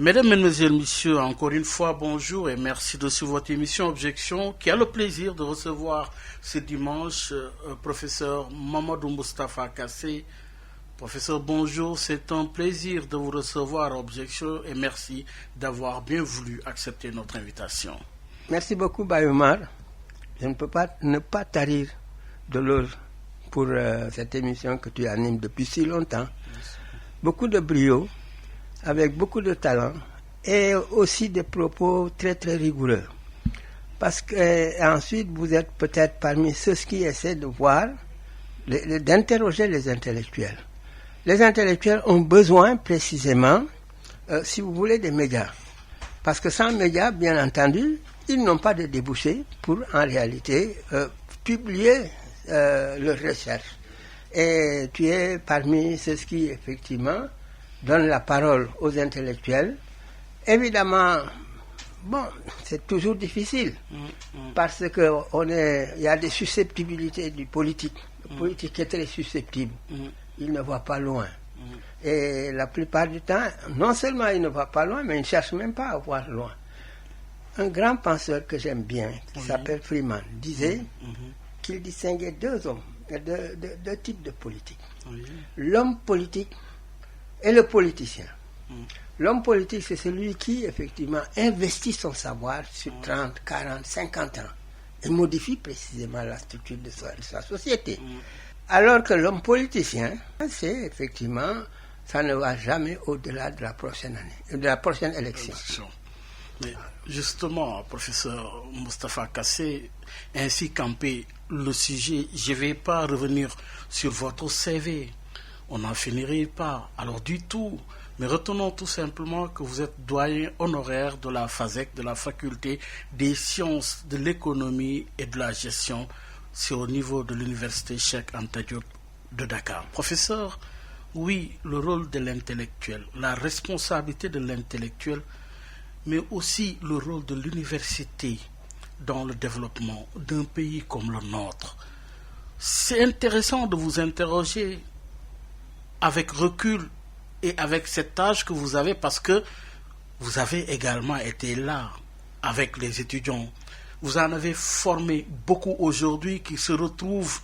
Mesdames, Mesdemoiselles, Messieurs, encore une fois, bonjour et merci de suivre votre émission Objection qui a le plaisir de recevoir ce dimanche professeur Mamadou Moustapha Kassé. Professeur, bonjour, c'est un plaisir de vous recevoir à Objection et merci d'avoir bien voulu accepter notre invitation. Merci beaucoup, Bayomar. Je ne peux pas ne pas tarir de l'eau pour cette émission que tu animes depuis si longtemps. Merci. Beaucoup de brio, avec beaucoup de talent et aussi des propos très très rigoureux. Parce que ensuite vous êtes peut-être parmi ceux qui essaient de voir, d'interroger les intellectuels. Les intellectuels ont besoin précisément, si vous voulez, des médias. Parce que sans médias, bien entendu, ils n'ont pas de débouchés pour en réalité publier leurs recherches. Et tu es parmi ceux qui effectivement donne la parole aux intellectuels. Évidemment, bon, c'est toujours difficile parce que il y a des susceptibilités du politique. Le politique est très susceptible. Il ne voit pas loin. Et la plupart du temps, non seulement il ne voit pas loin, mais il ne cherche même pas à voir loin. Un grand penseur que j'aime bien, qui s'appelle Freeman, disait qu'il distinguait deux types de politique. L'homme politique et le politicien. L'homme politique, c'est celui qui, effectivement, investit son savoir sur 30, 40, 50 ans et modifie précisément la structure de sa société. Alors que l'homme politicien, c'est effectivement, ça ne va jamais au-delà de la prochaine année, de la prochaine élection. Mais justement, professeur Moustapha Kassé, ainsi campé le sujet, je ne vais pas revenir sur votre CV. On n'en finirait pas, alors du tout. Mais retenons tout simplement que vous êtes doyen honoraire de la FASEC, de la faculté des sciences de l'économie et de la gestion. C'est au niveau de l'université Cheikh Anta Diop de Dakar. Professeur, oui, le rôle de l'intellectuel, la responsabilité de l'intellectuel, mais aussi le rôle de l'université dans le développement d'un pays comme le nôtre. C'est intéressant de vous interroger avec recul et avec cet âge que vous avez, parce que vous avez également été là avec les étudiants. Vous en avez formé beaucoup aujourd'hui qui se retrouvent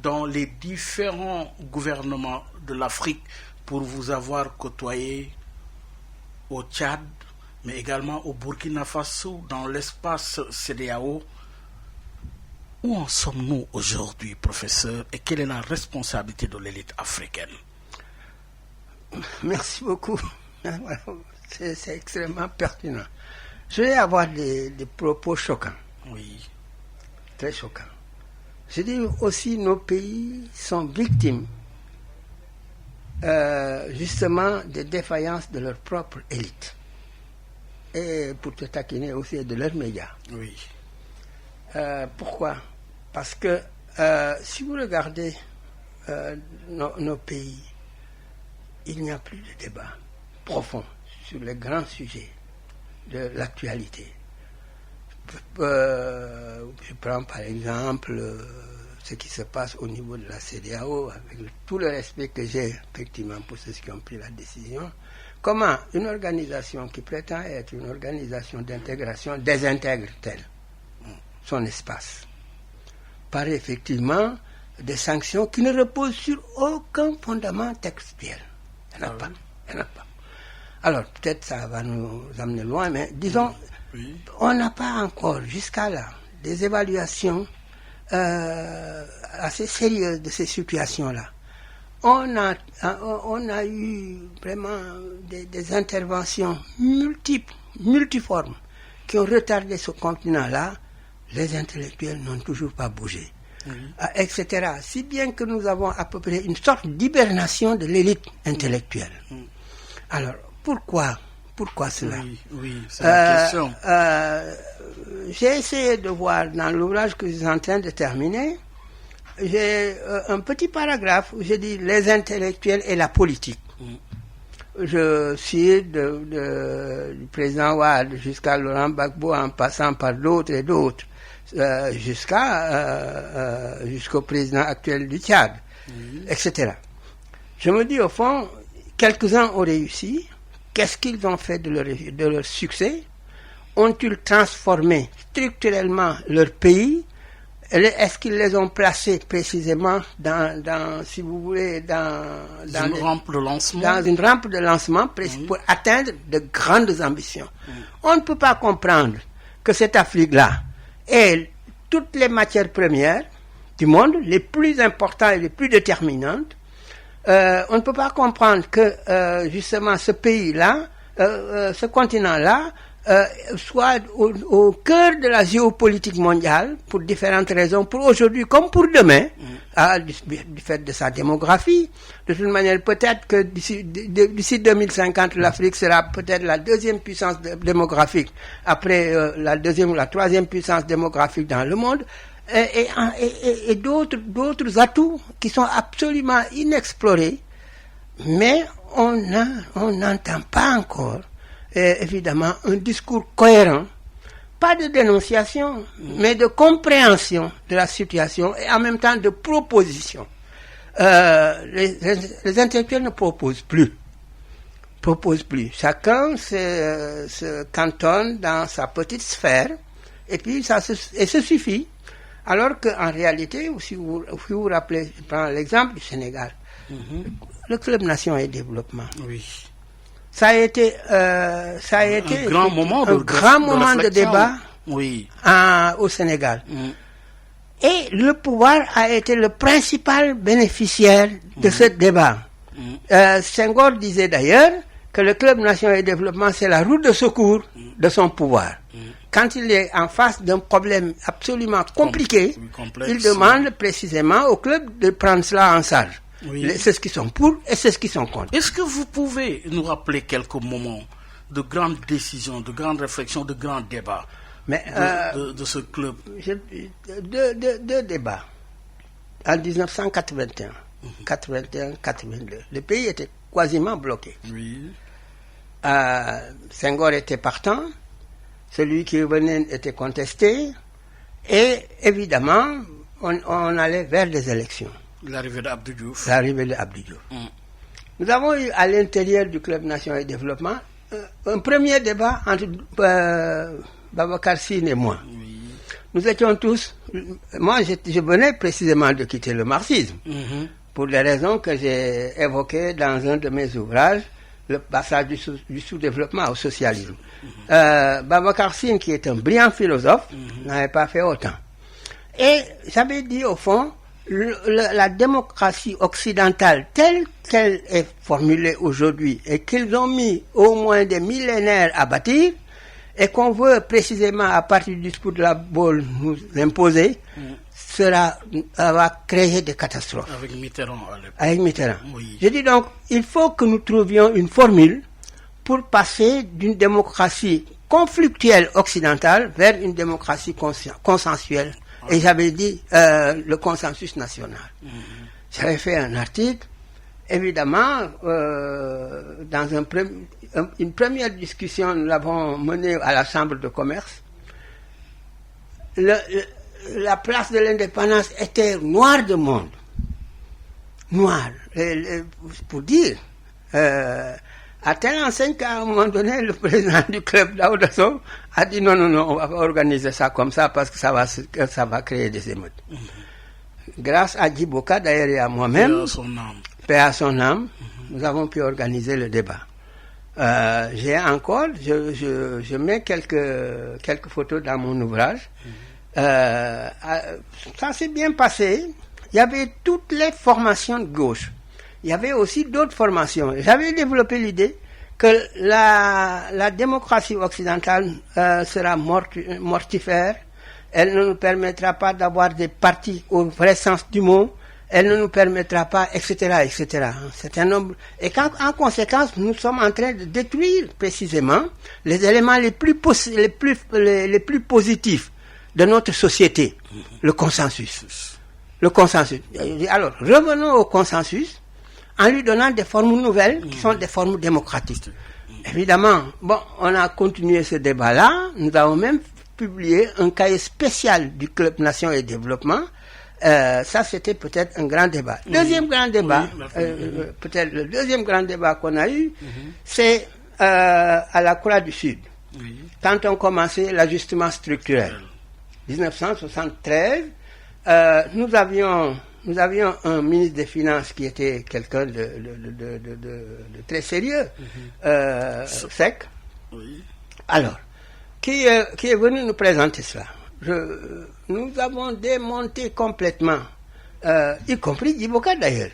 dans les différents gouvernements de l'Afrique pour vous avoir côtoyé au Tchad, mais également au Burkina Faso, dans l'espace CEDEAO. Où en sommes-nous aujourd'hui, professeur, et quelle est la responsabilité de l'élite africaine? Merci beaucoup. C'est extrêmement pertinent. Je vais avoir des propos choquants. Oui. Très choquants. Je dis aussi nos pays sont victimes justement des défaillances de leur propre élite. Et pour te taquiner aussi de leurs médias. Oui. Pourquoi? Parce que si vous regardez nos pays, il n'y a plus de débat profond sur les grands sujets de l'actualité. Je prends par exemple ce qui se passe au niveau de la CEDEAO, avec tout le respect que j'ai effectivement pour ceux qui ont pris la décision. Comment une organisation qui prétend être une organisation d'intégration désintègre-t-elle son espace par effectivement des sanctions qui ne reposent sur aucun fondement textuel. Il n'y en a pas. Il n'y en a pas. Alors, peut-être ça va nous amener loin, mais disons, on n'a pas encore, jusqu'à là, des évaluations assez sérieuses de ces situations-là. On a eu vraiment des interventions multiformes qui ont retardé ce continent-là. Les intellectuels n'ont toujours pas bougé, etc. Si bien que nous avons à peu près une sorte d'hibernation de l'élite intellectuelle. Alors, pourquoi cela? Oui, c'est la question. J'ai essayé de voir dans l'ouvrage que je suis en train de terminer, j'ai un petit paragraphe où je dis les intellectuels et la politique. Je cite du président Ouad jusqu'à Laurent Gbagbo en passant par d'autres et d'autres, jusqu'au président actuel du Tchad, etc. Je me dis au fond, quelques-uns ont réussi, qu'est-ce qu'ils ont fait de leur succès? Ont-ils transformé structurellement leur pays? Est-ce qu'ils les ont placés précisément si vous voulez, dans une rampe de lancement? Dans une rampe de lancement pour atteindre de grandes ambitions. On ne peut pas comprendre que cette Afrique-là ait toutes les matières premières du monde, les plus importantes et les plus déterminantes. On ne peut pas comprendre que justement ce pays-là, ce continent-là, soit au cœur de la géopolitique mondiale pour différentes raisons, pour aujourd'hui comme pour demain, du fait de sa démographie. De toute manière, peut-être que d'ici 2050, l'Afrique sera peut-être la deuxième puissance démographique, après la deuxième ou la troisième puissance démographique dans le monde, et d'autres atouts qui sont absolument inexplorés, mais on n'entend pas encore évidemment un discours cohérent, pas de dénonciation, mais de compréhension de la situation et en même temps de proposition. Les intellectuels ne proposent plus. Chacun se cantonne dans sa petite sphère et puis ça se suffit. Alors qu'en réalité, si vous vous rappelez, je prends l'exemple du Sénégal, le Club Nation et Développement. Oui. Ça a été un grand moment de débat au Sénégal. Et le pouvoir a été le principal bénéficiaire de ce débat. Senghor disait d'ailleurs que le Club Nation et Développement, c'est la roue de secours de son pouvoir. Quand il est en face d'un problème absolument compliqué, il demande précisément au club de prendre cela en charge. Oui. C'est ce qui sont pour et c'est ce qui sont contre. Est-ce que vous pouvez nous rappeler quelques moments de grandes décisions, de grandes réflexions, de grands débats de ce club? Deux débats. En 1981, 81-82, le pays était quasiment bloqué. Oui. Senghor était partant, celui qui revenait était contesté, et évidemment, on allait vers des élections. L'arrivée d'Abdou Diouf. Nous avons eu à l'intérieur du Club Nation et Développement un premier débat entre Babacar Sine et moi. Oui. Nous étions tous... Moi, je venais précisément de quitter le marxisme, pour les raisons que j'ai évoquées dans un de mes ouvrages, le passage du sous-développement au socialisme. Babacar Sine, qui est un brillant philosophe, n'avait pas fait autant. Et j'avais dit, au fond, la démocratie occidentale telle qu'elle est formulée aujourd'hui et qu'ils ont mis au moins des millénaires à bâtir et qu'on veut précisément à partir du discours de la Baule nous imposer, va créer des catastrophes. Avec Mitterrand à l'époque. Avec Mitterrand. Oui. Je dis donc, il faut que nous trouvions une formule pour passer d'une démocratie conflictuelle occidentale vers une démocratie consensuelle. Et j'avais dit le consensus national. J'avais fait un article, évidemment, dans une première discussion, nous l'avons menée à la Chambre de commerce. La place de l'indépendance était noire de monde. Noire. Pour dire, à telle enseigne qu'à un moment donné, le président du club, Daouda Sow, a dit non, on va pas organiser ça comme ça parce que ça va créer des émeutes. Grâce à Djiboka, d'ailleurs, et à moi-même, paix à son âme, nous avons pu organiser le débat. Je mets quelques photos dans mon ouvrage. Ça s'est bien passé. Il y avait toutes les formations de gauche. Il y avait aussi d'autres formations. J'avais développé l'idée que la démocratie occidentale sera mortifère. Elle ne nous permettra pas d'avoir des partis au vrai sens du mot. Elle ne nous permettra pas, etc., etc. Et en conséquence, nous sommes en train de détruire précisément les éléments les plus positifs de notre société, le consensus. Alors, revenons au consensus en lui donnant des formes nouvelles qui sont des formes démocratiques. Évidemment, on a continué ce débat-là. Nous avons même publié un cahier spécial du Club Nation et Développement. Ça, c'était peut-être un grand débat. Deuxième grand débat, peut-être le deuxième grand débat qu'on a eu, c'est à la Croix du Sud, Oui. quand on commençait l'ajustement structurel, 1973, nous avions un ministre des Finances qui était quelqu'un de très sérieux, Sec. Oui. Alors, qui est venu nous présenter cela. Nous avons démonté complètement, y compris Djiboka d'ailleurs,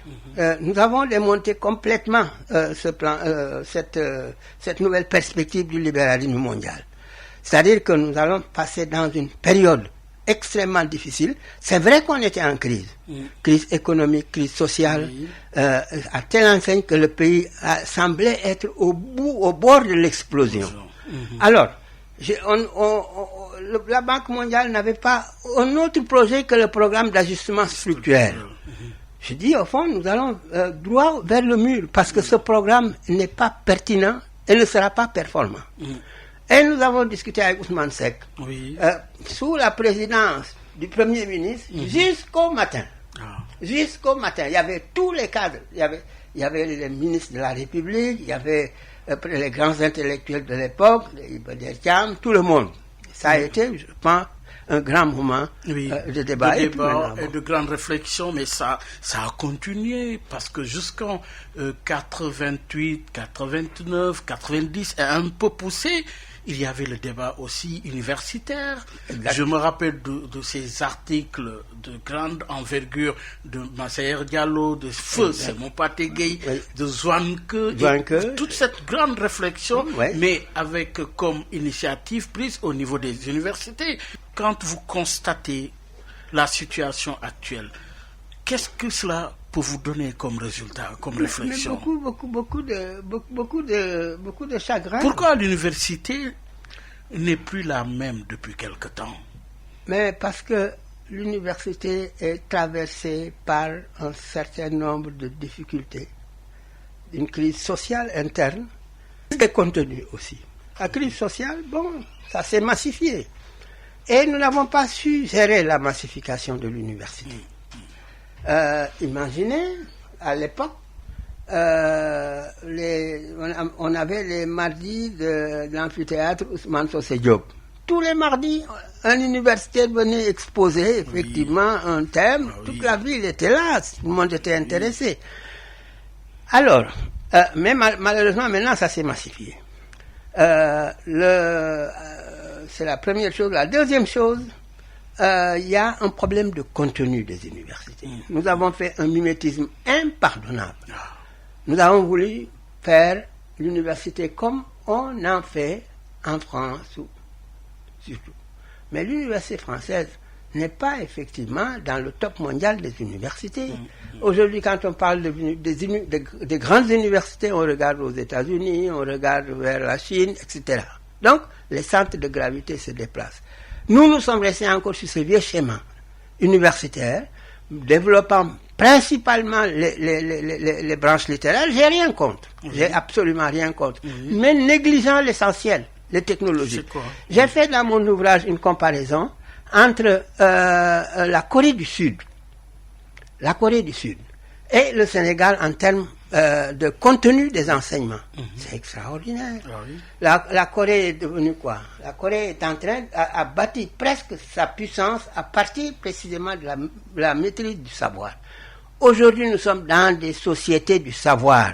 nous avons démonté complètement ce plan, cette nouvelle perspective du libéralisme mondial. C'est-à-dire que nous allons passer dans une période extrêmement difficile. C'est vrai qu'on était en crise, crise économique, crise sociale, à telle enseigne que le pays semblait être au bord de l'explosion. Alors, la Banque mondiale n'avait pas un autre projet que le programme d'ajustement structurel. Je dis, au fond, nous allons droit vers le mur, parce que ce programme n'est pas pertinent et ne sera pas performant. Et nous avons discuté avec Ousmane Seck, sous la présidence du Premier ministre, jusqu'au matin. Jusqu'au matin. Il y avait tous les cadres. Il y avait les ministres de la République, il y avait les grands intellectuels de l'époque, Iba Der Thiam, tout le monde. Ça a été, je pense, un grand moment de débat. Et de grandes réflexions, mais ça a continué, parce que jusqu'en 88, 89, 90, et un peu poussé, il y avait le débat aussi universitaire. Exactement. Je me rappelle de ces articles de grande envergure de Massaer Diallo, de Feu, Simon Pategui, de Zouanke, toute cette grande réflexion, mais avec comme initiative prise au niveau des universités. Quand vous constatez la situation actuelle, qu'est-ce que cela peut vous donner comme résultat, comme réflexion? Beaucoup de chagrin. Pourquoi l'université n'est plus la même depuis quelque temps? Mais parce que l'université est traversée par un certain nombre de difficultés. Une crise sociale interne, et contenu aussi. La crise sociale, ça s'est massifié. Et nous n'avons pas su gérer la massification de l'université. Imaginez, à l'époque, on avait les mardis de l'amphithéâtre Ousmane Socé Diop. Tous les mardis, un universitaire venait exposer effectivement un thème. Toute la ville était là, tout le monde était intéressé. Alors, mais malheureusement, maintenant, ça s'est massifié. C'est la première chose. La deuxième chose, il y a un problème de contenu des universités. Nous avons fait un mimétisme impardonnable. Nous avons voulu faire l'université comme on en fait en France, surtout. Mais l'université française n'est pas effectivement dans le top mondial des universités. Aujourd'hui, quand on parle des grandes universités, on regarde aux États-Unis, on regarde vers la Chine, etc. Donc, les centres de gravité se déplacent. Nous sommes restés encore sur ce vieux schéma universitaire, développant principalement les branches littéraires. J'ai rien contre, j'ai absolument rien contre, mais négligeant l'essentiel, les technologies. J'ai fait dans mon ouvrage une comparaison entre la Corée du Sud et le Sénégal en termes de contenu des enseignements. C'est extraordinaire. La Corée est devenue quoi? La Corée est en train a bâti presque sa puissance à partir précisément de la maîtrise du savoir. Aujourd'hui, nous sommes dans des sociétés du savoir,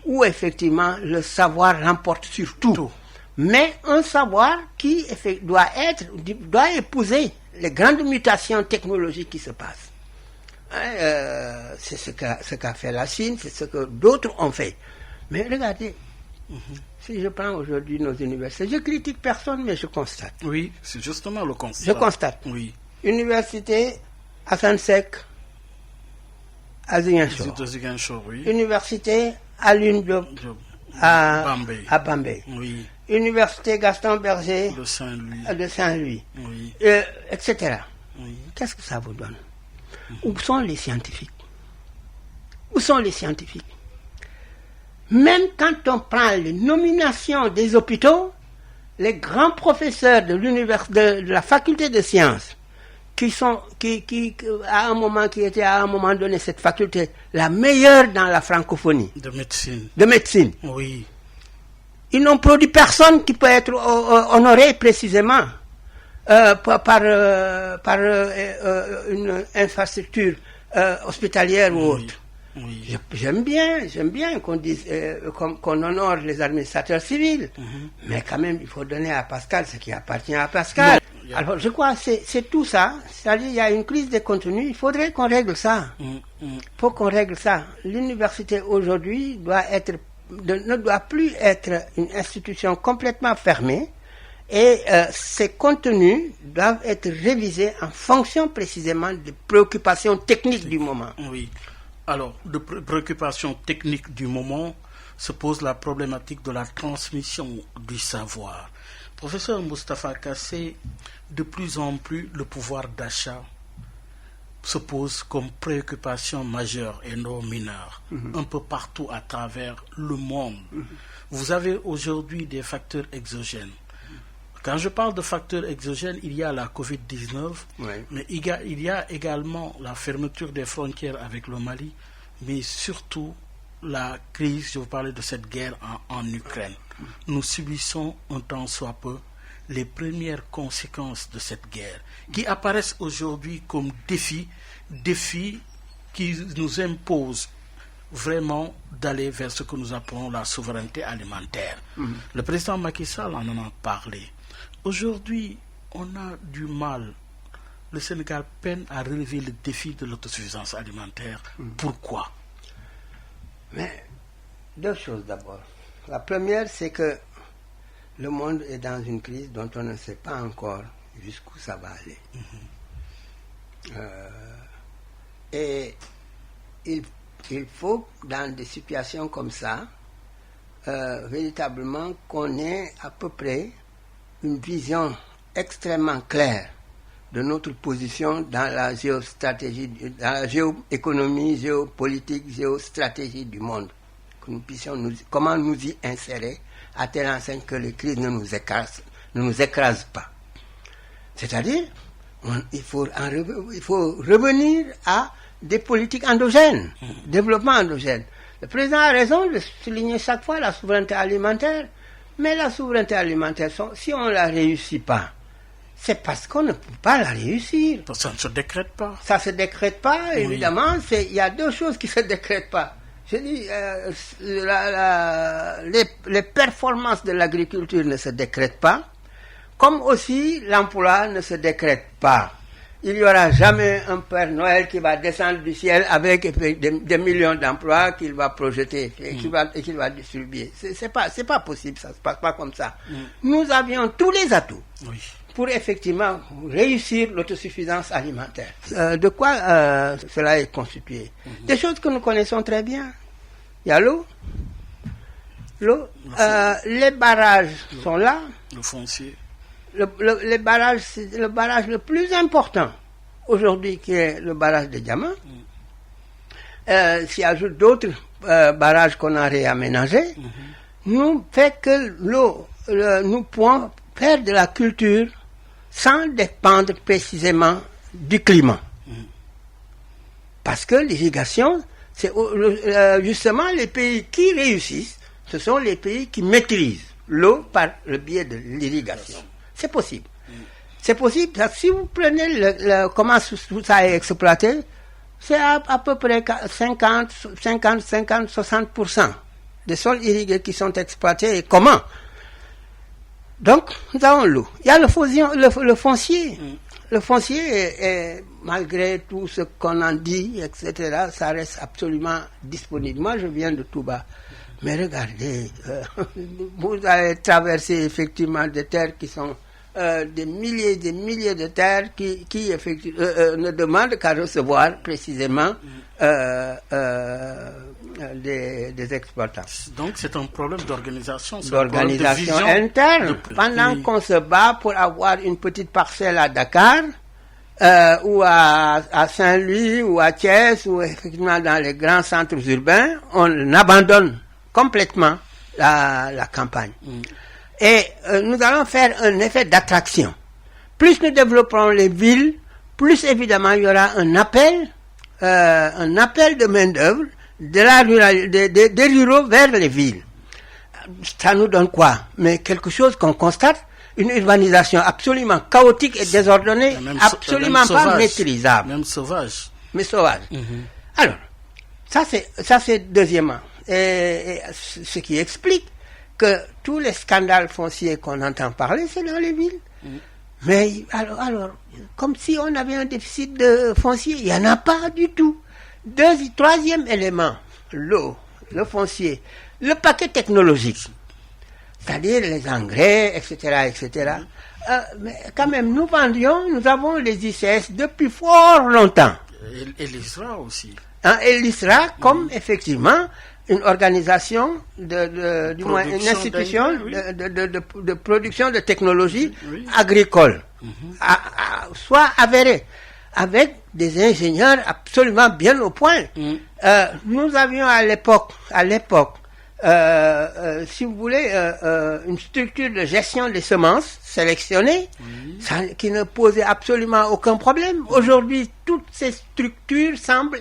où effectivement le savoir l'emporte sur tout. Mais un savoir qui doit épouser les grandes mutations technologiques qui se passent. C'est ce qu'a fait la Chine, c'est ce que d'autres ont fait. Mais regardez, si je prends aujourd'hui nos universités, je critique personne, mais je constate. Oui, c'est justement le constat. Je constate. Oui. Université Assane Seck à Ziguinchor. Université Alioune Diop à Bambey. Oui. Université Gaston Berger de Saint-Louis. Oui. Etc. Oui. Qu'est-ce que ça vous donne? Où sont les scientifiques? Où sont les scientifiques? Même quand on prend les nominations des hôpitaux, les grands professeurs de la faculté de sciences, qui étaient à un moment donné cette faculté la meilleure dans la francophonie. De médecine. De médecine. Oui. ils n'ont produit personne qui peut être honoré précisément par une infrastructure hospitalière ou autre. Oui. J'aime bien qu'on dise qu'on honore les administrateurs civils, mais quand même il faut donner à Pascal ce qui appartient à Pascal. Non, Alors je crois que c'est tout ça, c'est-à-dire il y a une crise des contenus, il faudrait qu'on règle ça. Faut qu'on règle ça. L'université aujourd'hui ne doit plus être une institution complètement fermée, et ces contenus doivent être révisés en fonction précisément des préoccupations techniques du moment. Oui. Alors, de préoccupation technique du moment se pose la problématique de la transmission du savoir. Professeur Moustapha Kassé, de plus en plus le pouvoir d'achat se pose comme préoccupation majeure et non mineure, un peu partout à travers le monde. Vous avez aujourd'hui des facteurs exogènes. Quand je parle de facteurs exogènes, il y a la Covid-19, mais il y a également la fermeture des frontières avec le Mali, mais surtout la crise, je vous parlais de cette guerre en Ukraine. Nous subissons un tant soit peu les premières conséquences de cette guerre, qui apparaissent aujourd'hui comme défis qui nous imposent vraiment d'aller vers ce que nous appelons la souveraineté alimentaire. Le président Macky Sall en a parlé. Aujourd'hui, on a du mal. Le Sénégal peine à relever le défi de l'autosuffisance alimentaire. Pourquoi? Mais deux choses d'abord. La première, c'est que le monde est dans une crise dont on ne sait pas encore jusqu'où ça va aller. Et il faut, dans des situations comme ça, véritablement qu'on ait à peu près une vision extrêmement claire de notre position dans la géostratégie, dans la géoéconomie, géopolitique, géostratégie du monde. Que nous puissions comment nous y insérer à telle enseigne que les crises ne nous écrasent pas. C'est-à-dire, il faut revenir à des politiques endogènes, développement endogène. Le président a raison de souligner chaque fois la souveraineté alimentaire, mais la souveraineté alimentaire, si on ne la réussit pas, c'est parce qu'on ne peut pas la réussir. Ça ne se décrète pas. Ça ne se décrète pas, évidemment. Il y a deux choses qui ne se décrètent pas. Je dis, les performances de l'agriculture ne se décrètent pas, comme aussi l'emploi ne se décrète pas. Il n'y aura jamais un Père Noël qui va descendre du ciel avec des millions d'emplois qu'il va projeter et qu'il va distribuer. C'est pas possible, ça ne se passe pas comme ça. Nous avions tous les atouts pour effectivement réussir l'autosuffisance alimentaire. De quoi cela est constitué? Des choses que nous connaissons très bien. Il y a l'eau. Les barrages sont là. Le foncier. Les barrages, c'est le barrage le plus important aujourd'hui, qui est le barrage de Diama. S'y ajoute d'autres barrages qu'on a réaménagés, nous fait que l'eau, nous pouvons faire de la culture sans dépendre précisément du climat. Parce que l'irrigation, c'est justement les pays qui réussissent, ce sont les pays qui maîtrisent l'eau par le biais de l'irrigation. C'est possible. C'est possible. Si vous prenez comment tout ça est exploité, c'est à peu près 50-60% des sols irrigués qui sont exploités. Et comment? Donc, nous avons l'eau. Il y a le foncier. Le foncier, malgré tout ce qu'on en dit, etc., ça reste absolument disponible. Moi, je viens de Touba. Mais regardez, vous allez traverser effectivement des terres qui sont des milliers de terres qui ne demandent qu'à recevoir précisément des exploitants. Donc c'est un problème d'organisation. D'organisation interne. Pendant qu'on se bat pour avoir une petite parcelle à Dakar, ou à Saint-Louis, ou à Thiès, ou effectivement dans les grands centres urbains, on abandonne complètement la campagne. Et nous allons faire un effet d'attraction. Plus nous développerons les villes, plus évidemment il y aura un appel de main-d'œuvre des ruraux vers les villes. ça nous donne quoi? Mais quelque chose qu'on constate, une urbanisation absolument chaotique et désordonnée, absolument pas maîtrisable. Même sauvage. Mais sauvage. Alors, ça c'est deuxièmement. Et ce qui explique que tous les scandales fonciers qu'on entend parler, c'est dans les villes. Mais alors, comme si on avait un déficit de foncier, il n'y en a pas du tout. Troisième élément, l'eau, le foncier, le paquet technologique, c'est-à-dire les engrais, etc., etc. Mais quand même, nous avons les ICS depuis fort longtemps. Et l'ISRA aussi. Et l'ISRA, comme effectivement une organisation du moins une institution de production de technologie agricole, soit avérée, avec des ingénieurs absolument bien au point. Nous avions à l'époque, si vous voulez, une structure de gestion des semences sélectionnées, qui ne posait absolument aucun problème. Aujourd'hui, toutes ces structures semblent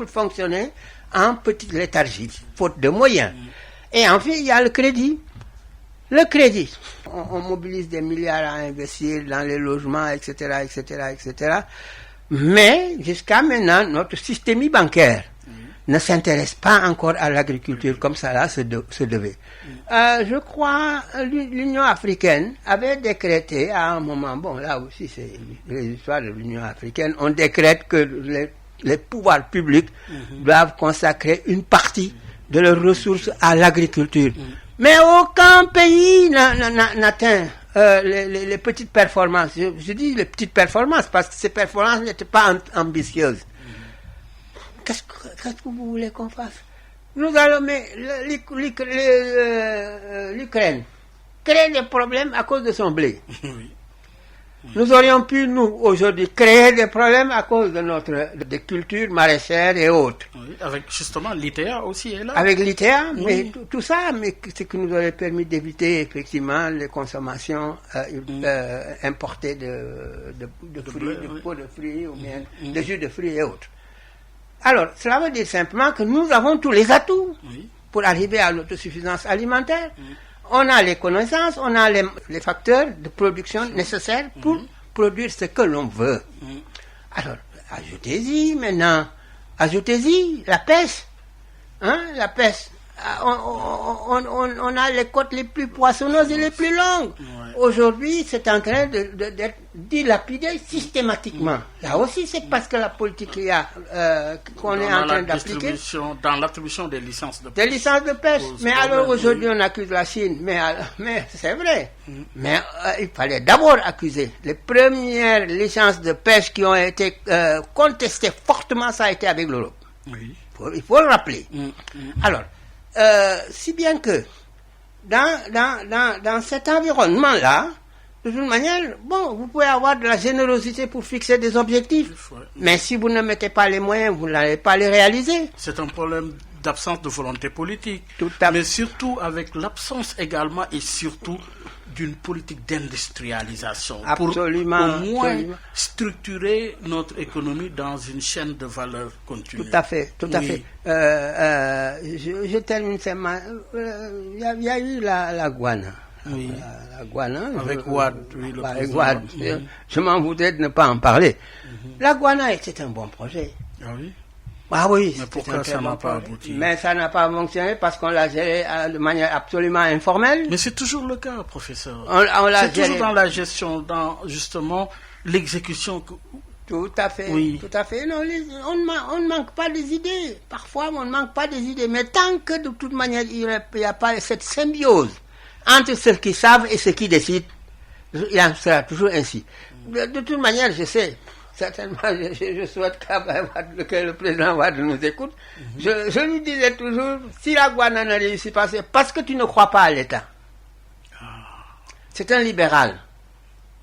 fonctionner en petite léthargie, faute de moyens. Et enfin, il y a le crédit. Le crédit, on mobilise des milliards à investir dans les logements, etc., etc., etc. Mais jusqu'à maintenant, notre système bancaire ne s'intéresse pas encore à l'agriculture comme ça là se devait. Je crois l'Union africaine avait décrété à un moment, bon là aussi c'est les histoires de l'Union africaine, on décrète que les pouvoirs publics doivent consacrer une partie de leurs ressources à l'agriculture. Mais aucun pays n'atteint les petites performances. Je dis les petites performances parce que ces performances n'étaient pas ambitieuses. Qu'est-ce que vous voulez qu'on fasse? Nous allons, mais l'Ukraine crée des problèmes à cause de son blé. Nous aurions pu, nous, aujourd'hui, créer des problèmes à cause de des cultures maraîchères et autres. Oui, avec justement l'ITA aussi est là. Avec l'ITA, mais tout ça, mais ce qui nous aurait permis d'éviter effectivement les consommations importées de fruits, de peaux de fruits ou bien de jus de fruits et autres. Alors, cela veut dire simplement que nous avons tous les atouts pour arriver à l'autosuffisance alimentaire. On a les connaissances, on a les facteurs de production nécessaires pour produire ce que l'on veut. Alors, ajoutez-y maintenant, la pêche. La pêche. On a les côtes les plus poissonneuses et les plus longues. Aujourd'hui, c'est en train d'être dilapidé systématiquement. Là aussi, c'est parce que la politique qu'on est en train d'appliquer. Dans l'attribution des licences de pêche. Des licences de pêche. Mais alors aujourd'hui, on accuse la Chine. Mais c'est vrai. Mais il fallait d'abord accuser. Les premières licences de pêche qui ont été contestées fortement, ça a été avec l'Europe. Il faut le rappeler. Alors, si bien que dans cet environnement-là, de toute manière, bon, vous pouvez avoir de la générosité pour fixer des objectifs, mais si vous ne mettez pas les moyens, vous n'allez pas les réaliser. C'est un problème d'absence de volonté politique, mais surtout avec l'absence également et surtout d'une politique d'industrialisation pour au moins structurer notre économie dans une chaîne de valeur continue. Tout à fait. Je termine seulement. Il y a eu la Guana. La Guana. Avec Wade. Avec Wade. Je m'en voudrais de ne pas en parler. La Guana était un bon projet. Ah oui? Ah oui. Mais pourquoi ça n'a pas abouti? Mais ça n'a pas fonctionné parce qu'on l'a géré de manière absolument informelle. Mais c'est toujours le cas, professeur. C'est toujours dans la gestion, dans justement l'exécution. Tout à fait. Tout à fait. Non, on ne manque pas des idées. Parfois, on ne manque pas des idées. Mais tant que de toute manière, il n'y a pas cette symbiose entre ceux qui savent et ceux qui décident, il en sera toujours ainsi. De toute manière, je sais. Certainement, je souhaite que le président Wade nous écoute. Je lui disais toujours, si la Guana ne réussit pas, c'est parce que tu ne crois pas à l'État. C'est un libéral.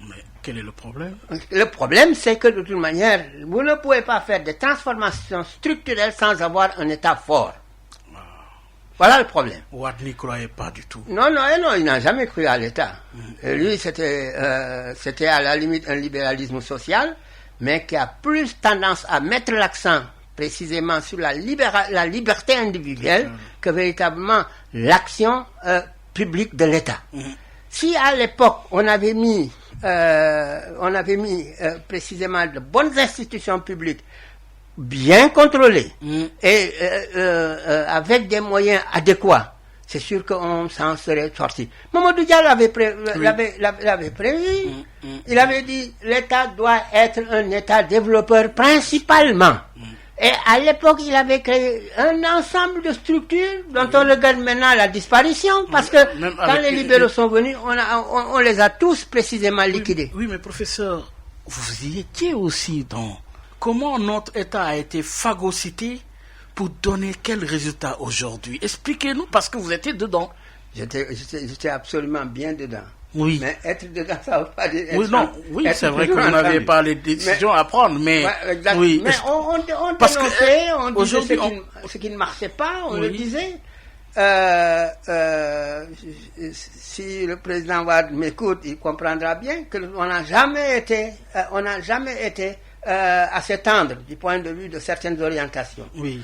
Mais quel est le problème? Le problème, c'est que de toute manière, vous ne pouvez pas faire des transformations structurelles sans avoir un État fort. Voilà le problème. Wade n'y croyait pas du tout. Non, il n'a jamais cru à l'État. Lui, c'était à la limite un libéralisme social, mais qui a plus tendance à mettre l'accent précisément sur la liberté individuelle que véritablement l'action publique de l'État. Si à l'époque on avait mis précisément de bonnes institutions publiques bien contrôlées et avec des moyens adéquats, c'est sûr qu'on s'en serait sorti. Mamadou Diallo l'avait prévu. Il avait dit l'État doit être un État développeur principalement. Et à l'époque, il avait créé un ensemble de structures dont on regarde maintenant la disparition, parce que quand les libéraux sont venus, on les a tous précisément liquidés. Oui, mais professeur, vous y étiez aussi dans comment notre État a été phagocyté pour donner quel résultat aujourd'hui? Expliquez-nous, parce que vous étiez dedans. J'étais absolument bien dedans. Oui. Mais être dedans, ça ne veut pas dire être. Oui, non, oui, c'est vrai que vous n'avez pas les décisions à prendre, mais. Ouais, oui. Mais on dénonçait, on disait ce qui ne marchait pas, on le disait. Si le président Wade m'écoute, il comprendra bien qu'on n'a jamais été, assez tendre du point de vue de certaines orientations. Oui.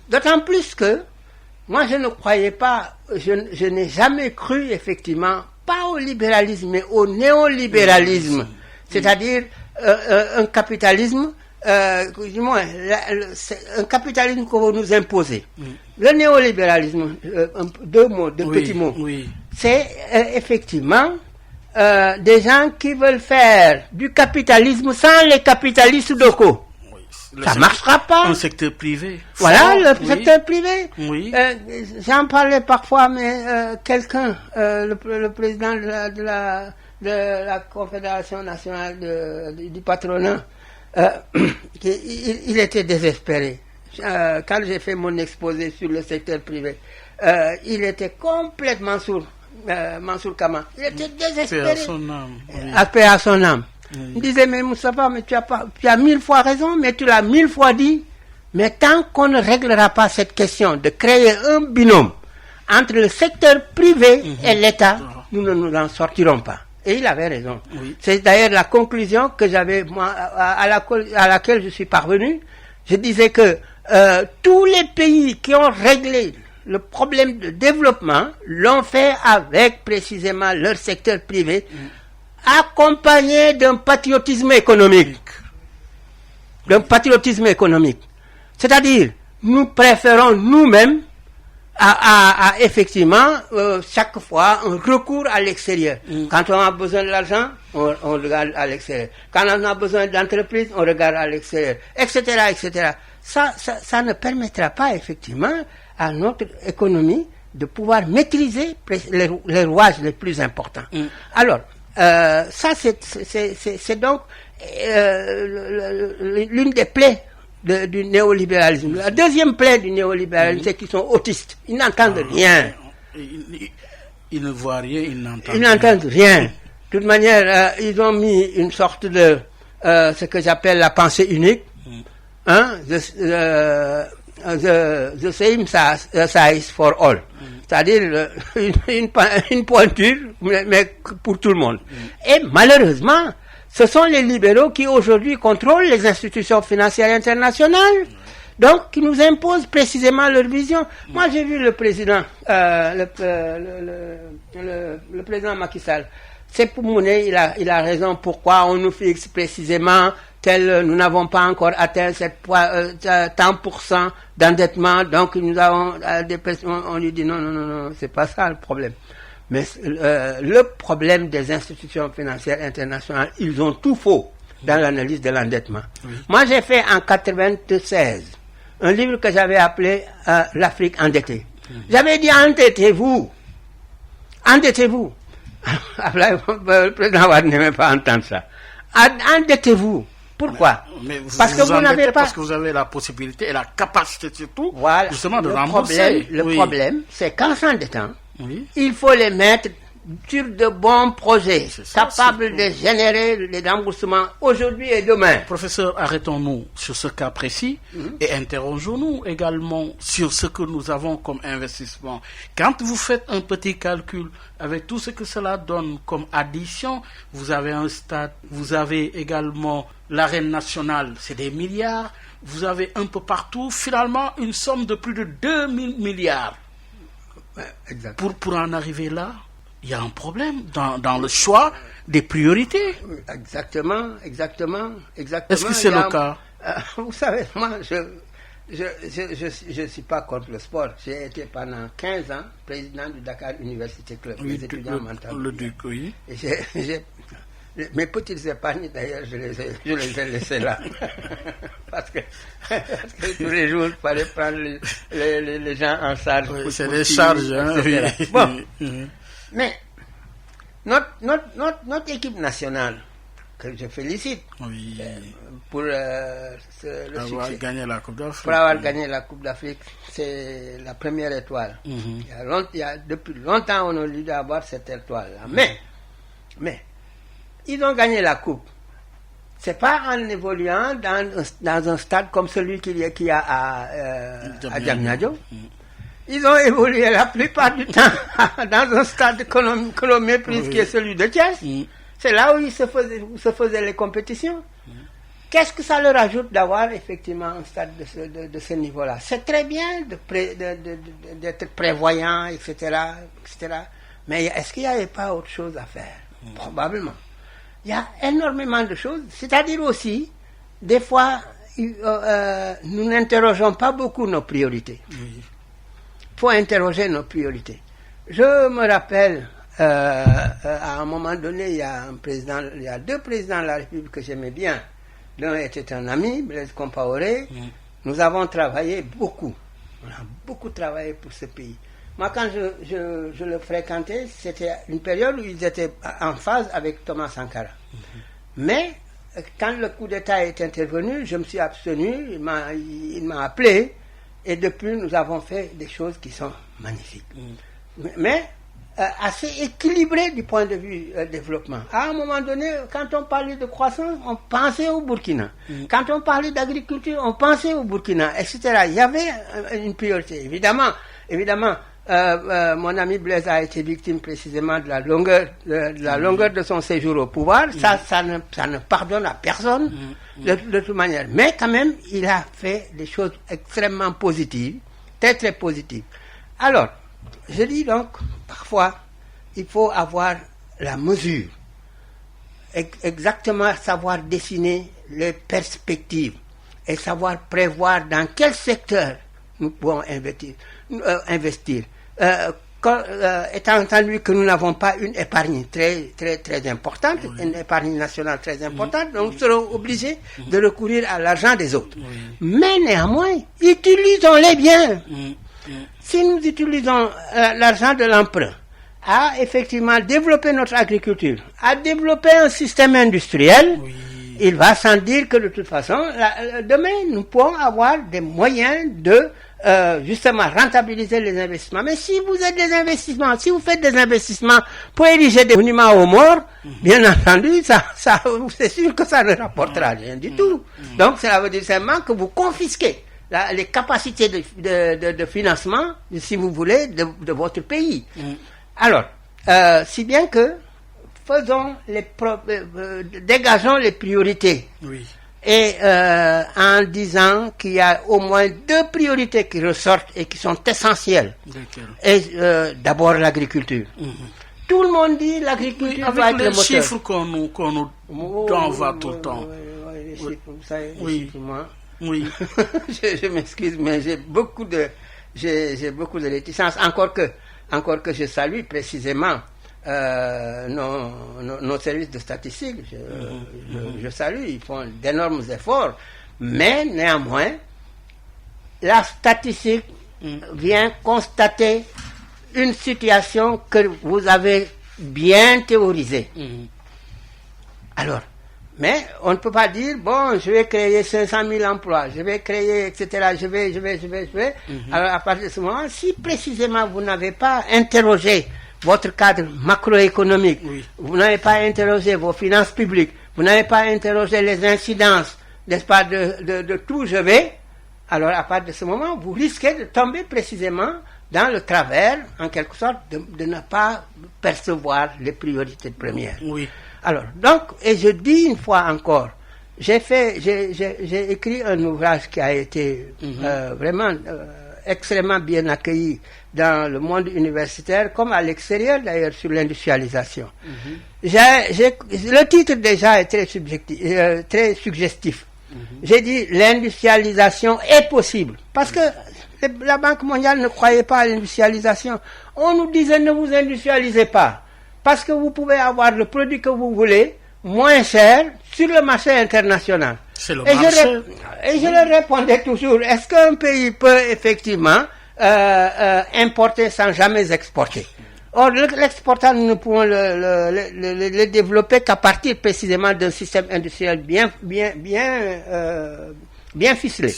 D'autant plus que moi, je ne croyais pas, je n'ai jamais cru, effectivement, pas au libéralisme, mais au néolibéralisme. C'est-à-dire un capitalisme, du moins, un capitalisme qu'on veut nous imposer. Le néolibéralisme, deux petits mots, c'est effectivement des gens qui veulent faire du capitalisme sans les capitalistes locaux. Ça ne marchera pas. Un secteur privé. Voilà, le secteur privé. Oui. J'en parlais parfois, mais quelqu'un, le président de la Confédération nationale du patronat, il était désespéré. Quand j'ai fait mon exposé sur le secteur privé, il était complètement sourd. Mansour Kama. Il était désespéré. Paix à son âme. Paix à son âme. Il disait, mais Moustapha, mais tu as 1000 fois raison, mais tu l'as 1000 fois dit. Mais tant qu'on ne réglera pas cette question de créer un binôme entre le secteur privé et l'État, nous ne nous en sortirons pas. Et il avait raison. Oui. C'est d'ailleurs la conclusion que j'avais, moi, à laquelle je suis parvenu. Je disais que tous les pays qui ont réglé le problème de développement l'ont fait avec précisément leur secteur privé, accompagné d'un patriotisme économique. C'est-à-dire, nous préférons nous-mêmes à effectivement, chaque fois, un recours à l'extérieur. Quand on a besoin de l'argent, on regarde à l'extérieur. Quand on a besoin d'entreprise, on regarde à l'extérieur, etc., etc. Ça ne permettra pas, effectivement, à notre économie de pouvoir maîtriser les rouages les plus importants. Alors, ça, c'est donc l'une des plaies du néolibéralisme. La deuxième plaie du néolibéralisme, c'est qu'ils sont autistes. Ils n'entendent rien. Ils ne voient rien, ils n'entendent rien. Ils n'entendent rien. De toute manière, ils ont mis une sorte de ce que j'appelle la pensée unique. The same size for all. C'est-à-dire une pointure, mais pour tout le monde. Et malheureusement, ce sont les libéraux qui aujourd'hui contrôlent les institutions financières internationales, donc qui nous imposent précisément leur vision. Moi, j'ai vu le président, le président Macky Sall. C'est pour Mounet, il a raison. Pourquoi on nous fixe précisément nous n'avons pas encore atteint tant % d'endettement, donc nous avons on lui dit non, c'est pas ça le problème. Mais le problème des institutions financières internationales, ils ont tout faux dans l'analyse de l'endettement. Moi, j'ai fait en 96 un livre que j'avais appelé l'Afrique endettée. J'avais dit endettez-vous. Le président Wade n'aimait pas entendre ça. Endettez-vous. Pourquoi? Parce que vous n'avez pas. Parce que vous avez la possibilité et la capacité surtout, justement, de rembourser. Le problème, c'est qu'en s'endettant, il faut les mettre sur de bons projets, capables de générer les remboursements aujourd'hui et demain. Professeur, arrêtons-nous sur ce cas précis et interrogeons-nous également sur ce que nous avons comme investissement. Quand vous faites un petit calcul avec tout ce que cela donne comme addition, vous avez un stade, vous avez également l'arène nationale, c'est des milliards, vous avez un peu partout, finalement, une somme de plus de 2000 milliards. Pour en arriver là, il y a un problème dans le choix des priorités. Exactement. Est-ce que c'est le cas? Vous savez, moi, je suis pas contre le sport. J'ai été pendant 15 ans président du Dakar Université Club, les étudiants mentaux. Le Duc, oui. Et mes petites épargnes, d'ailleurs, je les ai laissées là. parce que tous les jours, il fallait prendre les gens en charge. Oui, c'est des charges, hein, oui. Bon. Mais notre équipe nationale, que je félicite pour le succès, gagné la Coupe d'Afrique. Pour avoir gagné la Coupe d'Afrique, c'est la première étoile. Depuis longtemps, on a eu d'avoir cette étoile-là. Mais ils ont gagné la coupe. C'est pas en évoluant dans un stade comme celui qu'il y a à Diamniadio. Ils ont évolué la plupart du temps dans un stade que l'on méprise, qui est celui de Thiès. C'est là où se faisaient les compétitions. Qu'est-ce que ça leur ajoute d'avoir effectivement un stade de ce niveau-là? C'est très bien d'être prévoyant, etc. Mais est-ce qu'il n'y avait pas autre chose à faire? Probablement. Il y a énormément de choses. C'est-à-dire aussi, des fois, nous n'interrogeons pas beaucoup nos priorités. Il faut interroger nos priorités. Je me rappelle, à un moment donné, il y a deux présidents de la République que j'aimais bien. L'un était un ami, Blaise Compaoré. Nous avons travaillé beaucoup. On a beaucoup travaillé pour ce pays. Moi, quand je le fréquentais, c'était une période où ils étaient en phase avec Thomas Sankara. Mais, quand le coup d'État est intervenu, je me suis abstenu, il m'a appelé, et depuis, nous avons fait des choses qui sont magnifiques. Mais, assez équilibrées du point de vue développement. À un moment donné, quand on parlait de croissance, on pensait au Burkina. Quand on parlait d'agriculture, on pensait au Burkina, etc. Il y avait une priorité. Évidemment, mon ami Blaise a été victime précisément de la longueur de son séjour au pouvoir. Ça ne pardonne à personne de toute manière. Mais quand même, il a fait des choses extrêmement positives, très très positives. Alors, je dis donc, parfois, il faut avoir la mesure, exactement savoir dessiner les perspectives et savoir prévoir dans quel secteur nous pouvons investir. Étant entendu que nous n'avons pas une épargne très, très, très importante, une épargne nationale très importante, donc nous serons obligés de recourir à l'argent des autres. Mais néanmoins, utilisons-les bien. Si nous utilisons l'argent de l'emprunt à effectivement développer notre agriculture, à développer un système industriel, il va sans dire que de toute façon, demain, nous pourrons avoir des moyens de justement rentabiliser les investissements. Mais si vous faites des investissements pour ériger des monuments aux morts, bien entendu, c'est sûr que ça ne rapportera rien du tout. Donc, cela veut dire simplement que vous confisquez les capacités de financement, si vous voulez, de votre pays. Alors, si bien que dégageons les priorités. Et en disant qu'il y a au moins deux priorités qui ressortent et qui sont essentielles. Et d'abord l'agriculture. Tout le monde dit l'agriculture va être le moteur. Les chiffres qu'on nous envoie tout le temps. Les chiffres, vous savez, les chiffres, moi. je m'excuse, mais j'ai beaucoup de réticence. Encore que je salue précisément nos services de statistique, je salue, ils font d'énormes efforts, mais néanmoins, la statistique vient constater une situation que vous avez bien théorisée. Alors, mais on ne peut pas dire, bon, je vais créer 500 000 emplois, je vais créer, etc., je vais. Alors, à partir de ce moment, si précisément vous n'avez pas interrogé votre cadre macroéconomique, Oui. vous n'avez pas interrogé vos finances publiques, vous n'avez pas interrogé les incidences, n'est-ce pas, de tout je vais, alors à partir de ce moment, vous risquez de tomber précisément dans le travers, en quelque sorte, de ne pas percevoir les priorités premières. Oui. Alors, donc, et je dis une fois encore, j'ai écrit un ouvrage qui a été vraiment extrêmement bien accueilli dans le monde universitaire, comme à l'extérieur d'ailleurs, sur l'industrialisation. Le titre déjà est très très suggestif. J'ai dit l'industrialisation est possible, parce que la Banque mondiale ne croyait pas à l'industrialisation. On nous disait ne vous industrialisez pas, parce que vous pouvez avoir le produit que vous voulez moins cher sur le marché international. C'est le marché. Et je leur répondais toujours, est-ce qu'un pays peut effectivement importer sans jamais exporter? Or, l'exportant, nous ne pouvons le développer qu'à partir précisément d'un système industriel bien ficelé.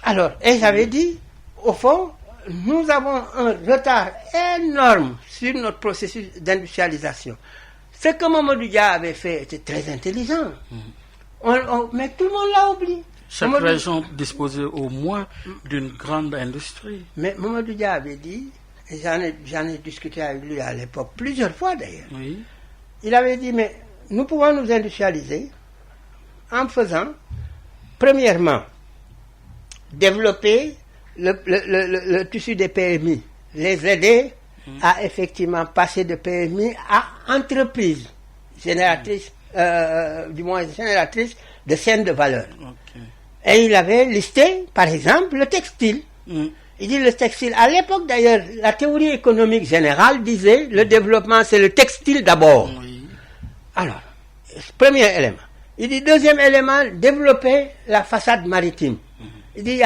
Alors, et j'avais dit, au fond, nous avons un retard énorme sur notre processus d'industrialisation. Ce que Mamadou Dia avait fait était très intelligent. Mais tout le monde l'a oublié. Chaque région disposait au moins d'une grande industrie. Mais Mamadou Dia avait dit, et j'en ai discuté avec lui à l'époque, plusieurs fois d'ailleurs. Oui. Il avait dit, mais nous pouvons nous industrialiser en faisant, premièrement, développer le tissu des PMI, les aider à effectivement passer de PMI à entreprise génératrice, du moins génératrice de chaîne de valeur. Okay. Et il avait listé, par exemple, le textile. Il dit le textile. À l'époque, d'ailleurs, la théorie économique générale disait le développement, c'est le textile d'abord. Oui. Alors, premier élément. Il dit deuxième élément, développer la façade maritime. Il dit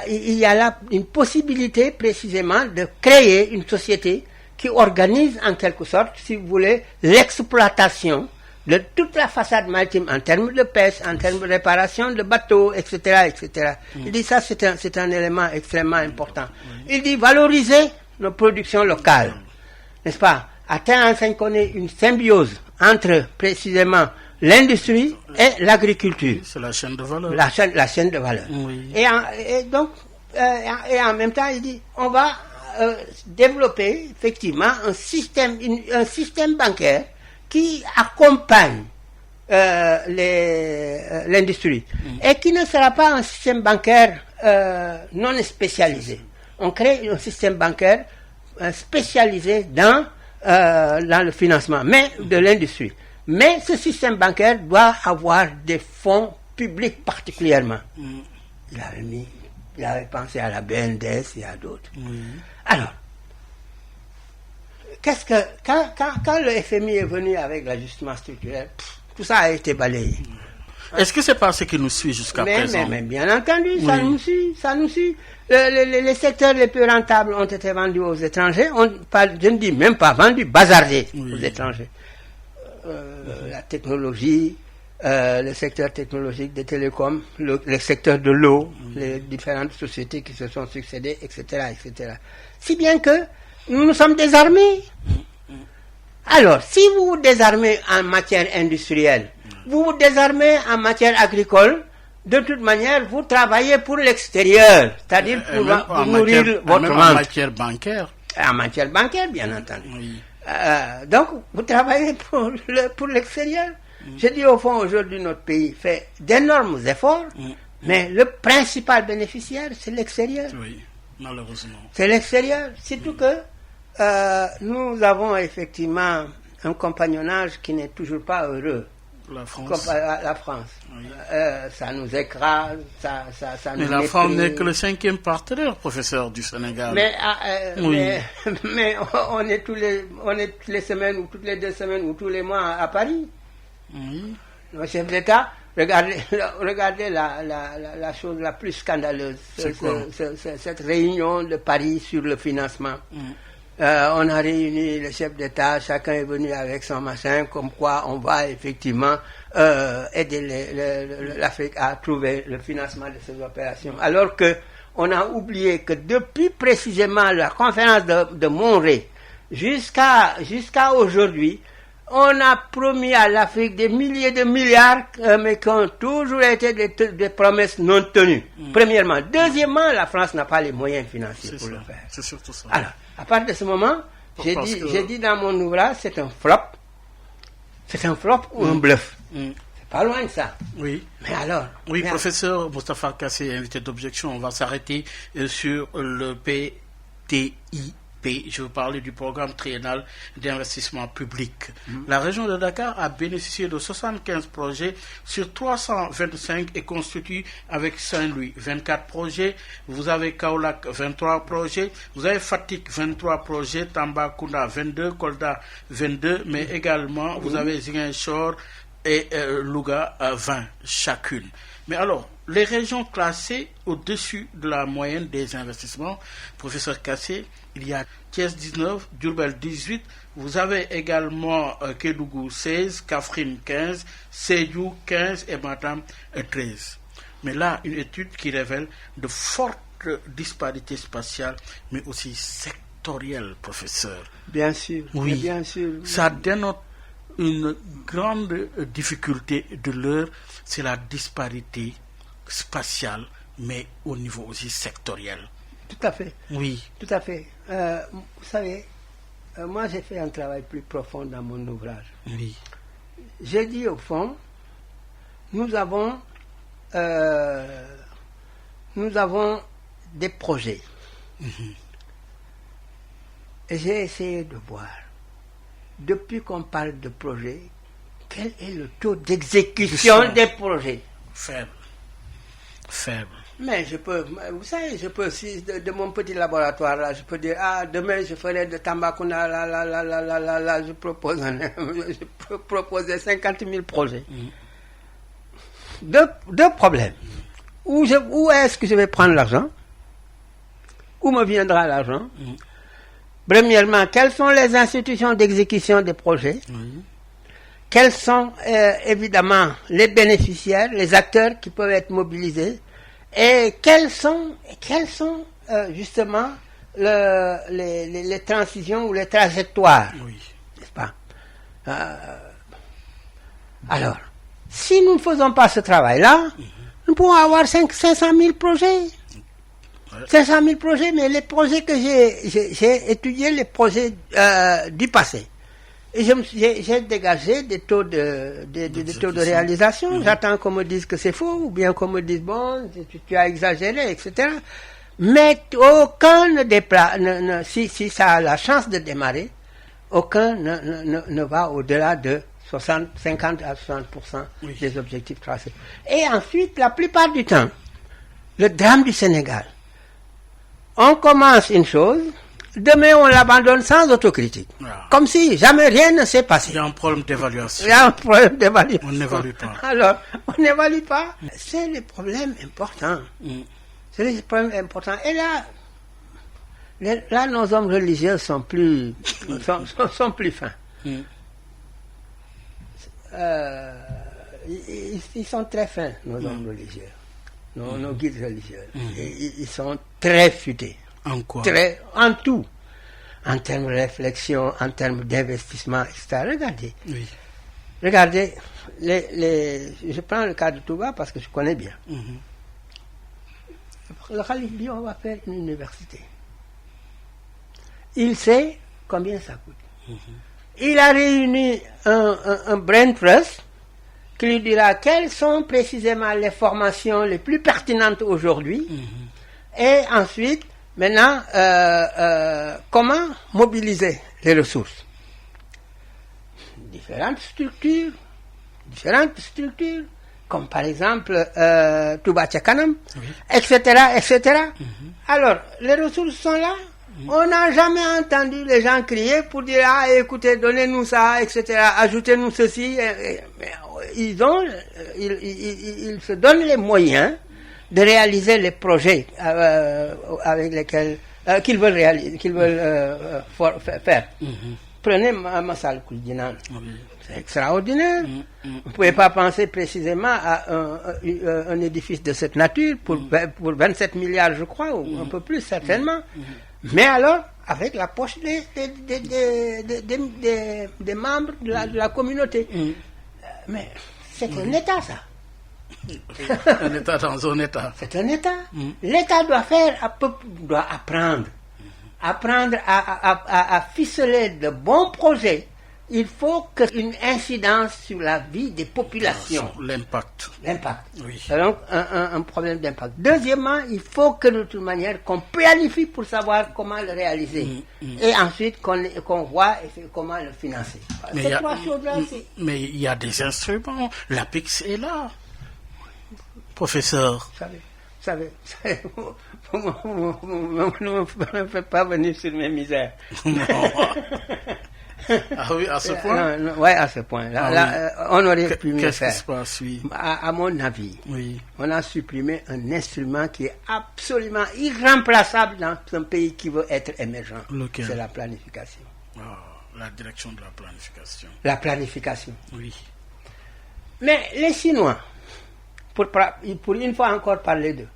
il y a là une possibilité précisément de créer une société qui organise en quelque sorte, si vous voulez, l'exploitation de toute la façade maritime en termes de pêche, en termes de réparation de bateaux, etc., etc. Il dit ça, c'est un élément extrêmement important. Il dit valoriser nos productions locales, n'est-ce pas? À telle enseigne qu'on ait une symbiose entre précisément l'industrie et l'agriculture. C'est la chaîne de valeur. La chaîne de valeur. Oui. Et donc, en même temps, il dit, on va développer effectivement un système bancaire qui accompagne l'industrie et qui ne sera pas un système bancaire non spécialisé. On crée un système bancaire spécialisé dans le financement de l'industrie. Mais ce système bancaire doit avoir des fonds publics particulièrement. Il avait pensé à la BNDES et à d'autres. Alors, quand le FMI est venu avec l'ajustement structurel, tout ça a été balayé. Est-ce que c'est pas ce qui nous suit jusqu'à présent? Mais bien entendu, ça nous suit. Les secteurs les plus rentables ont été vendus aux étrangers. Je ne dis même pas vendus, bazardés aux étrangers. La technologie, le secteur technologique des télécoms, le secteur de l'eau, les différentes sociétés qui se sont succédées, etc., etc. Si bien que nous sommes désarmés. Alors, si vous vous désarmez en matière industrielle, vous vous désarmez en matière agricole, de toute manière, vous travaillez pour l'extérieur, c'est-à-dire pour nourrir votre ventre. En matière bancaire. En matière bancaire, bien entendu. Oui. Donc, vous travaillez pour l'extérieur. Je dis au fond, aujourd'hui, notre pays fait d'énormes efforts, mais le principal bénéficiaire, c'est l'extérieur. Oui, malheureusement. C'est l'extérieur. Surtout que nous avons effectivement un compagnonnage qui n'est toujours pas heureux. La France. Comme la France. Oui. Ça nous écrase, ça nous Mais la France n'est que le 5e partenaire, professeur du Sénégal. Mais on est toutes les semaines, ou toutes les 2 semaines, ou tous les mois à Paris. Oui. Le chef d'État, regardez la chose la plus scandaleuse. Cette réunion de Paris sur le financement. On a réuni les chefs d'État, chacun est venu avec son machin, comme quoi on va effectivement aider l'Afrique à trouver le financement de ces opérations. Alors que on a oublié que depuis précisément la conférence de Monterrey, jusqu'à aujourd'hui, on a promis à l'Afrique des milliers de milliards, mais qui ont toujours été des promesses non tenues. Premièrement. Deuxièmement, la France n'a pas les moyens financiers pour le faire. C'est surtout ça. Alors, à partir de ce moment, j'ai dit dans mon ouvrage, c'est un flop. C'est un flop ou un bluff. C'est pas loin de ça. Oui. Mais alors. Oui, professeur Moustapha Kassé, invité d'objection, on va s'arrêter sur le PTIP. Je veux parler du programme triennal d'investissement public. La région de Dakar a bénéficié de 75 projets sur 325 et constitue avec Saint-Louis 24 projets. Vous avez Kaolack 23 projets. Vous avez Fatick 23 projets, Tambacounda 22, Kolda 22, mais également vous avez Ziguinchor et Louga 20 chacune. Mais alors, les régions classées au-dessus de la moyenne des investissements, professeur Kassé, il y a Thiès 19, Diourbel 18, vous avez également Kédougou 16, Kaffrine 15, Sédhiou 15 et Matam 13. Mais là, une étude qui révèle de fortes disparités spatiales, mais aussi sectorielles, professeur. Bien sûr, oui, bien sûr. Ça dénote une grande difficulté de l'heure, c'est la disparité spatiale, mais au niveau aussi sectoriel. Tout à fait. Oui. Tout à fait. Vous savez, moi j'ai fait un travail plus profond dans mon ouvrage. Oui. J'ai dit au fond, nous avons des projets. Et j'ai essayé de voir, depuis qu'on parle de projets, quel est le taux d'exécution des projets? Faible. Faible. Mais je peux, vous savez, si de mon petit laboratoire là, je peux dire, demain je ferai de Tambacounda, là, je proposais 50 000 projets. Deux problèmes. Où est-ce que je vais prendre l'argent? Où me viendra l'argent? Premièrement, quelles sont les institutions d'exécution des projets? Quels sont évidemment les bénéficiaires, les acteurs qui peuvent être mobilisés? Et quelles sont justement les transitions ou les trajectoires, n'est-ce pas? Alors, si nous ne faisons pas ce travail-là, nous pouvons avoir 500 000 projets. 500 000 projets, mais les projets que j'ai étudiés, les projets du passé. Et j'ai dégagé des taux de réalisation. J'attends qu'on me dise que c'est faux, ou bien qu'on me dise, bon, tu as exagéré, etc. Mais aucun si ça a la chance de démarrer, aucun ne va au-delà de 50 à 60% des objectifs tracés. Et ensuite, la plupart du temps, le drame du Sénégal, on commence une chose, demain, on l'abandonne sans autocritique. Comme si jamais rien ne s'est passé. Il y a un problème d'évaluation. On n'évalue pas. Alors, on n'évalue pas. C'est le problème important. C'est le problème important. Et là, nos hommes religieux sont plus fins. Ils sont très fins, nos hommes religieux. Nos guides religieux. Ils sont très futés. En quoi? En tout. En termes de réflexion, en termes d'investissement, etc. Regardez, je prends le cas de Touba parce que je connais bien. Le Khalif dit on va faire une université. Il sait combien ça coûte. Il a réuni un brain trust qui lui dira quelles sont précisément les formations les plus pertinentes aujourd'hui. Et ensuite, maintenant, comment mobiliser les ressources? Différentes structures, comme par exemple Touba Ca Kanam, etc. Alors, les ressources sont là. On n'a jamais entendu les gens crier pour dire écoutez, donnez-nous ça, etc. Ajoutez-nous ceci. Ils se donnent les moyens de réaliser les projets avec lesquels qu'ils veulent faire. Prenez Massal Koudinan. C'est extraordinaire. Vous ne pouvez pas penser précisément à un édifice de cette nature pour 27 milliards, je crois, ou un peu plus certainement. Mais alors, avec la poche des membres de la communauté. Mais c'est un État, ça. Un État dans un État. C'est un État. L'État doit apprendre à ficeler de bons projets. Il faut qu'une incidence sur la vie des populations. L'impact. Oui. C'est donc un problème d'impact. Deuxièmement, il faut que de toute manière qu'on planifie pour savoir comment le réaliser. Et ensuite qu'on voit comment le financer. Mais il y a des instruments. L'APEX est là. Professeur. Vous savez, ne me faites pas venir sur mes misères. Non. Ah oui, à ce point? Oui, à ce point. On aurait pu mieux faire. Qu'est-ce qui se passe, oui. À mon avis, oui. On a supprimé un instrument qui est absolument irremplaçable dans un pays qui veut être émergent. Lequel? C'est la planification. La direction de la planification. La planification. Oui. Mais les Chinois, pour une fois encore parler d'eux,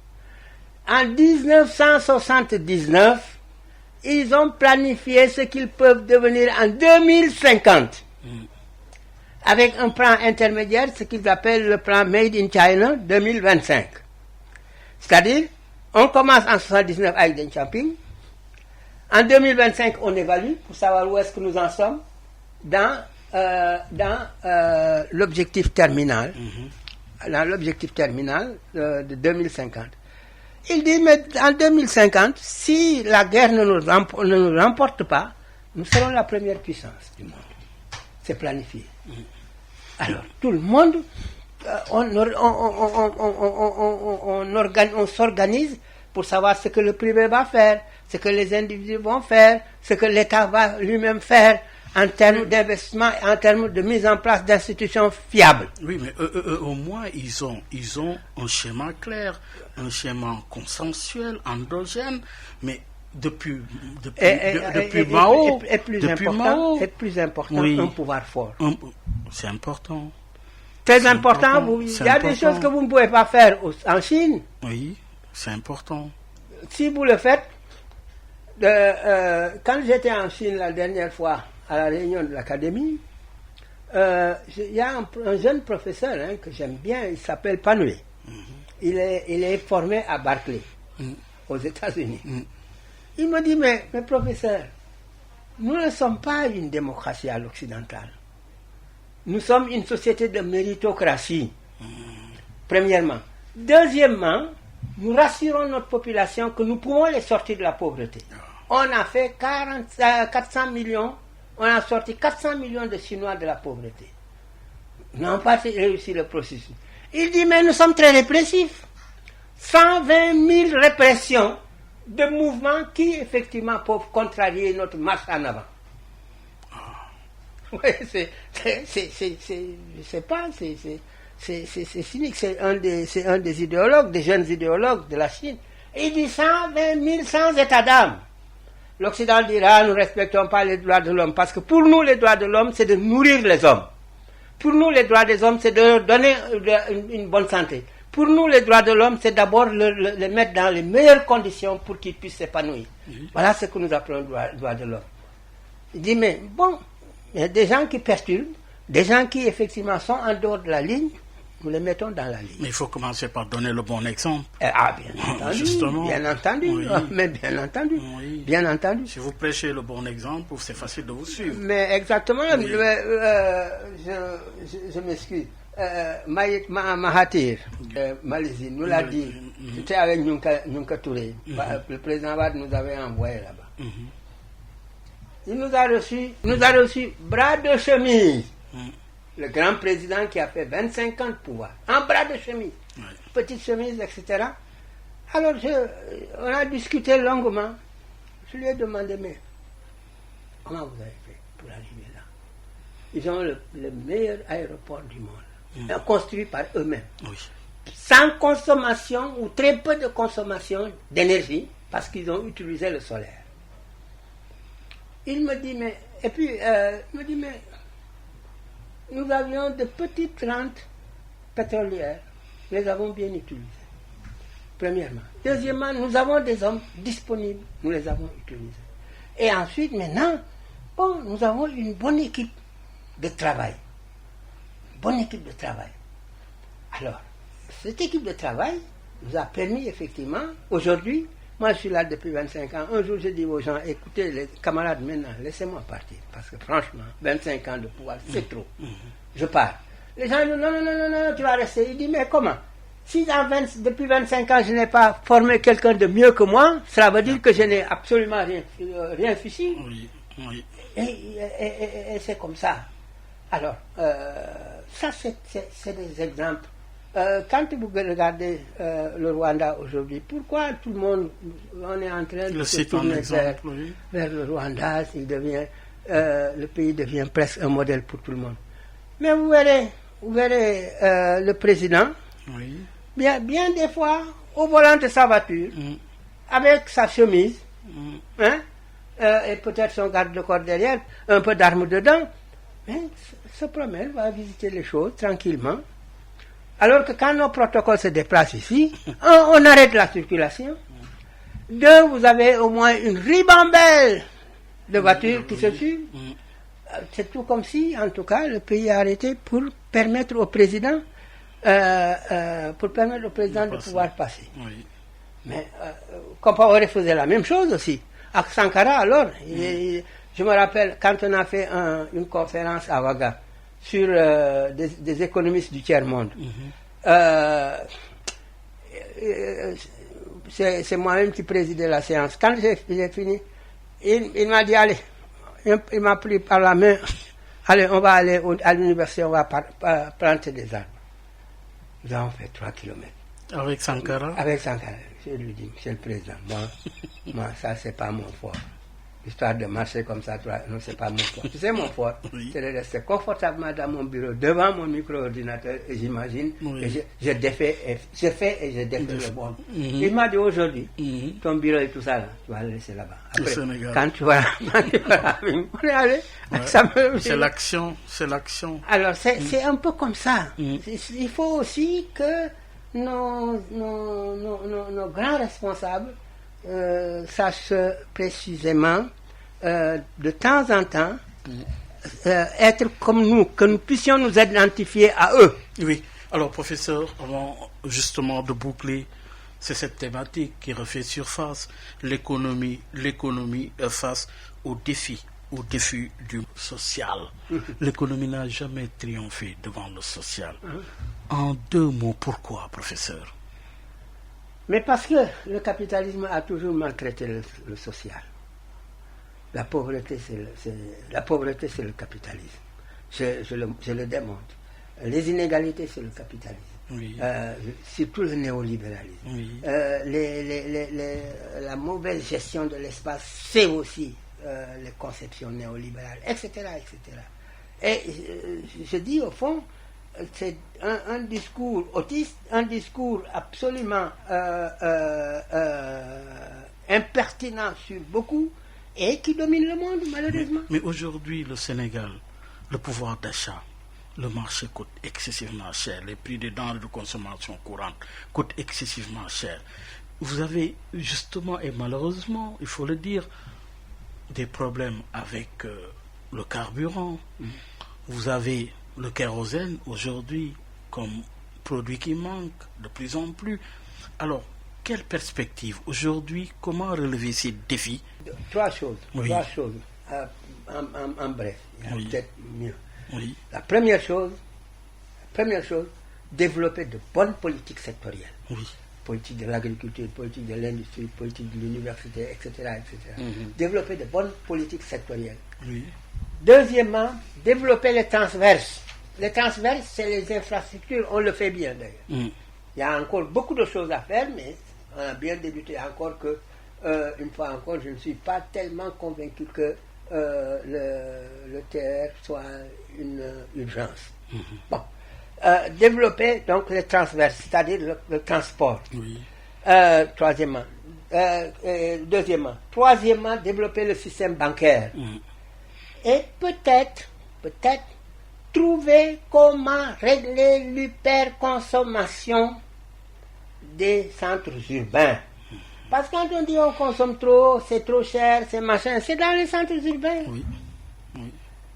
en 1979, ils ont planifié ce qu'ils peuvent devenir en 2050. Avec un plan intermédiaire, ce qu'ils appellent le plan Made in China 2025. C'est-à-dire, on commence en 1979 avec Deng Xiaoping. En 2025, on évalue pour savoir où est-ce que nous en sommes dans l'objectif terminal. Dans l'objectif terminal de 2050. Il dit, mais en 2050, si la guerre ne nous remporte pas, nous serons la première puissance du monde. C'est planifié. Alors, tout le monde, on s'organise pour savoir ce que le privé va faire, ce que les individus vont faire, ce que l'État va lui-même faire, en termes d'investissement, en termes de mise en place d'institutions fiables. Oui, mais au moins, ils ont un schéma clair, un schéma consensuel, endogène, mais depuis Mao... Et plus important, oui. Un pouvoir fort. C'est important. Très important. Il y a des choses que vous ne pouvez pas faire en Chine. Oui, c'est important. Si vous le faites, quand j'étais en Chine la dernière fois, à la réunion de l'académie, il y a un jeune professeur que j'aime bien, il s'appelle Panoué. Il est formé à Berkeley, aux États-Unis. Il me dit, mais professeur, nous ne sommes pas une démocratie à l'occidentale. Nous sommes une société de méritocratie, premièrement. Deuxièmement, nous rassurons notre population que nous pouvons les sortir de la pauvreté. On a fait 400 millions. On a sorti 400 millions de Chinois de la pauvreté. Nous n'avons pas réussi le processus. Il dit, mais nous sommes très répressifs. 120 000 répressions de mouvements qui, effectivement, peuvent contrarier notre marche en avant. Oui, c'est cynique. C'est un des idéologues, des jeunes idéologues de la Chine. Il dit 120 000 sans état d'âme. L'Occident dira, nous ne respectons pas les droits de l'homme, parce que pour nous, les droits de l'homme, c'est de nourrir les hommes. Pour nous, les droits des hommes, c'est de leur donner une bonne santé. Pour nous, les droits de l'homme, c'est d'abord les mettre dans les meilleures conditions pour qu'ils puissent s'épanouir. Voilà ce que nous appelons droits de l'homme. Il dit, mais bon, il y a des gens qui perturbent, des gens qui, effectivement, sont en dehors de la ligne, nous les mettons dans la ligne. Mais il faut commencer par donner le bon exemple. Bien entendu. Justement. Bien entendu. Oui. Mais bien entendu. Oui. Bien entendu. Si vous prêchez le bon exemple, c'est facile de vous suivre. Mais exactement. Oui. Je m'excuse. Mahathir, Malaisie, nous l'a dit. C'était avec Nunca Touré. Le président Wade nous avait envoyé là-bas. Il nous a reçus bras de chemise. Le grand président qui a fait 25 ans de pouvoir, en bras de chemise, petite chemise, etc. Alors, on a discuté longuement. Je lui ai demandé, mais comment vous avez fait pour arriver là? Ils ont le meilleur aéroport du monde, construit par eux-mêmes. Oui. Sans consommation ou très peu de consommation d'énergie, parce qu'ils ont utilisé le solaire. Il me dit, mais nous avions de petites rentes pétrolières, nous les avons bien utilisées. premièrement. Deuxièmement, nous avons des hommes disponibles, nous les avons utilisés. Et ensuite, maintenant, nous avons une bonne équipe de travail. Bonne équipe de travail. Alors, cette équipe de travail nous a permis effectivement, aujourd'hui, moi je suis là depuis 25 ans, un jour je dis aux gens, écoutez les camarades maintenant, laissez-moi partir, parce que franchement, 25 ans de pouvoir, c'est trop. Je pars. Les gens disent, non, tu vas rester. Il dit, mais comment? Si depuis 25 ans je n'ai pas formé quelqu'un de mieux que moi, cela veut dire que je n'ai absolument rien fichu. Oui. Et c'est comme ça. Alors, ça c'est des exemples. Quand vous regardez le Rwanda aujourd'hui, pourquoi tout le monde, on est en train de se tourner vers le Rwanda, le pays devient presque un modèle pour tout le monde. Mais vous verrez le président, bien des fois, au volant de sa voiture, avec sa chemise, et peut-être son garde-corps derrière, un peu d'armes dedans, mais se promène, va visiter les choses tranquillement. Alors que quand nos protocoles se déplacent ici, on arrête la circulation. Deux, vous avez au moins une ribambelle de voitures qui se suivent. C'est tout comme si, en tout cas, le pays a arrêté pour permettre au président, de pouvoir passer. Oui. Mais Compaoré faisait la même chose aussi. À Sankara, alors, je me rappelle, quand on a fait une conférence à Ouaga sur des économistes du tiers-monde, c'est moi-même qui présidais la séance. Quand j'ai fini, il m'a dit, allez, il m'a pris par la main, allez, on va aller à l'université, on va planter des arbres. Nous avons fait 3 kilomètres. Avec Sankara? Avec Sankara. Je lui dis, monsieur le président, moi ça, c'est pas mon fort. L'histoire de marcher comme ça, non, c'est pas mon fort. Tu sais, mon fort, c'est de rester confortablement dans mon bureau, devant mon micro-ordinateur, et j'imagine, et je fais et je défais le bon. Il m'a dit aujourd'hui, ton bureau et tout ça, là, tu vas le laisser là-bas. Après, quand tu vas on est allé. C'est l'action. Alors, c'est un peu comme ça. Il faut aussi que nos grands responsables sachent précisément de temps en temps être comme nous, que nous puissions nous identifier à eux. Oui, alors professeur, avant justement de boucler, c'est cette thématique qui refait surface, l'économie face aux défis du social. L'économie n'a jamais triomphé devant le social. En 2 mots, pourquoi, professeur? Mais parce que le capitalisme a toujours maltraité le social. La pauvreté, c'est le capitalisme. Je le démontre. Les inégalités, c'est le capitalisme. Oui. Surtout le néolibéralisme. Oui. La mauvaise gestion de l'espace, c'est aussi les conceptions néolibérales, etc., etc. Et je dis au fond, c'est un discours autiste, un discours absolument impertinent sur beaucoup et qui domine le monde, malheureusement. Mais aujourd'hui, le Sénégal, le pouvoir d'achat, le marché coûte excessivement cher, les prix des denrées de consommation courante coûtent excessivement cher. Vous avez justement, et malheureusement, il faut le dire, des problèmes avec le carburant. Vous avez le kérosène aujourd'hui comme produit qui manque de plus en plus. Alors, quelle perspective aujourd'hui? Comment relever ces défis? 3 choses. Oui. 3 choses. En bref, il y a peut-être mieux. Oui. La première chose, développer de bonnes politiques sectorielles. Oui. Politique de l'agriculture, politique de l'industrie, politique de l'université, etc. Développer de bonnes politiques sectorielles. Oui. Deuxièmement, développer les transverses. Les transverses, c'est les infrastructures, on le fait bien d'ailleurs. Il y a encore beaucoup de choses à faire, mais on a bien débuté. Encore que, une fois encore, je ne suis pas tellement convaincu que le TER soit une urgence. Bon. Développer donc les transverses, c'est-à-dire le transport. Oui. Troisièmement, développer le système bancaire. Et peut-être trouver comment régler l'hyperconsommation des centres urbains. Parce que quand on dit on consomme trop, c'est trop cher, c'est machin, c'est dans les centres urbains. Oui.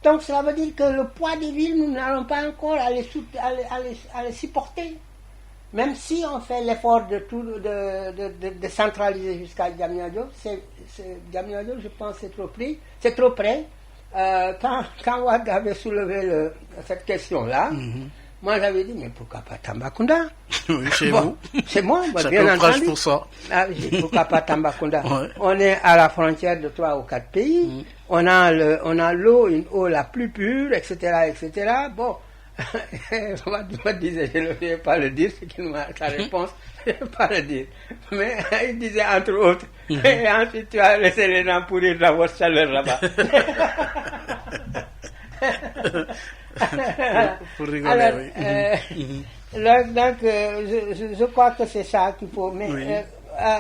Donc cela veut dire que le poids des villes, nous n'allons pas encore à les supporter. Même si on fait l'effort de centraliser jusqu'à Diamniadio, Diamniadio, je pense, c'est trop près. Quand Wade avait soulevé cette question-là, moi j'avais dit, mais pourquoi pas Tambacounda? Oui, chez vous. C'est moi, Ça bien entendu. pour ça. Ah, pourquoi pas Tambacounda? Ouais. On est à la frontière de 3 ou 4 pays, on a l'eau, une eau la plus pure, etc., etc. Bon, moi disait, je ne vais pas le dire, c'est qu'il m'a sa réponse, je ne vais pas le dire. Mais il disait entre autres, et ensuite tu as laissé les gens pourrir dans votre chaleur là-bas. Pour rigoler, Alors, oui. donc, je crois que c'est ça qu'il faut. Mais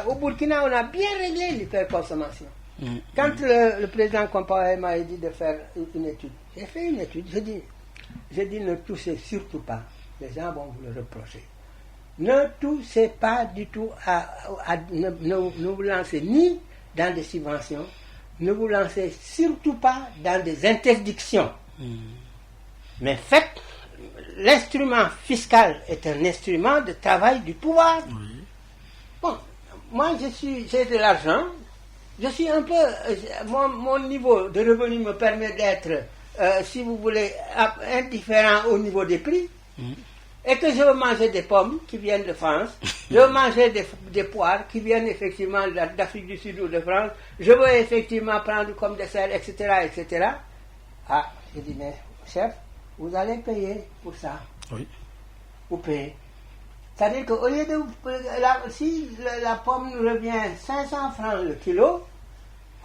au Burkina, on a bien réglé l'hyperconsommation. Quand le président Compaoré m'a dit de faire une étude, j'ai fait une étude, j'ai dit ne touchez surtout pas, les gens vont vous le reprocher. Ne touchez pas du tout ne vous lancez ni dans des subventions, ne vous lancez surtout pas dans des interdictions. Mais faites, l'instrument fiscal est un instrument de travail du pouvoir. Bon, moi j'ai de l'argent, je suis un peu, mon niveau de revenu me permet d'être, si vous voulez, indifférent au niveau des prix, et que je veux manger des pommes qui viennent de France, je veux manger des poires qui viennent effectivement d'Afrique du Sud ou de France, je veux effectivement prendre comme dessert, etc., etc. Ah, je dis, mais chef, vous allez payer pour ça. Oui. Vous payez. C'est-à-dire qu'au lieu de... si la pomme nous revient 500 francs le kilo,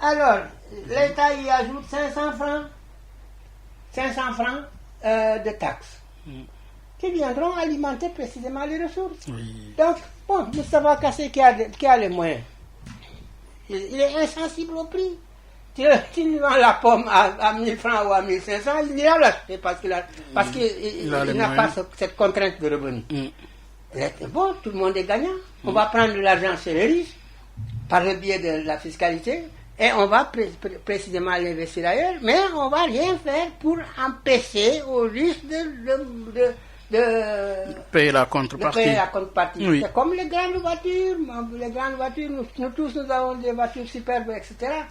alors l'État y ajoute 500 francs de taxes qui viendront alimenter précisément les ressources. Oui. Donc, bon, Moustapha Kassé qui a les moyens, il est insensible au prix. Tu lui vends la pomme à 1000 francs ou à 1500, il ira l'acheter parce qu'il n'a pas cette contrainte de revenu. Bon, tout le monde est gagnant. On va prendre de l'argent chez les riches par le biais de la fiscalité et on va précisément l'investir ailleurs, mais on ne va rien faire pour empêcher aux riches de payer la contrepartie. Oui. C'est comme les grandes voitures. Nous tous, nous avons des voitures superbes, etc.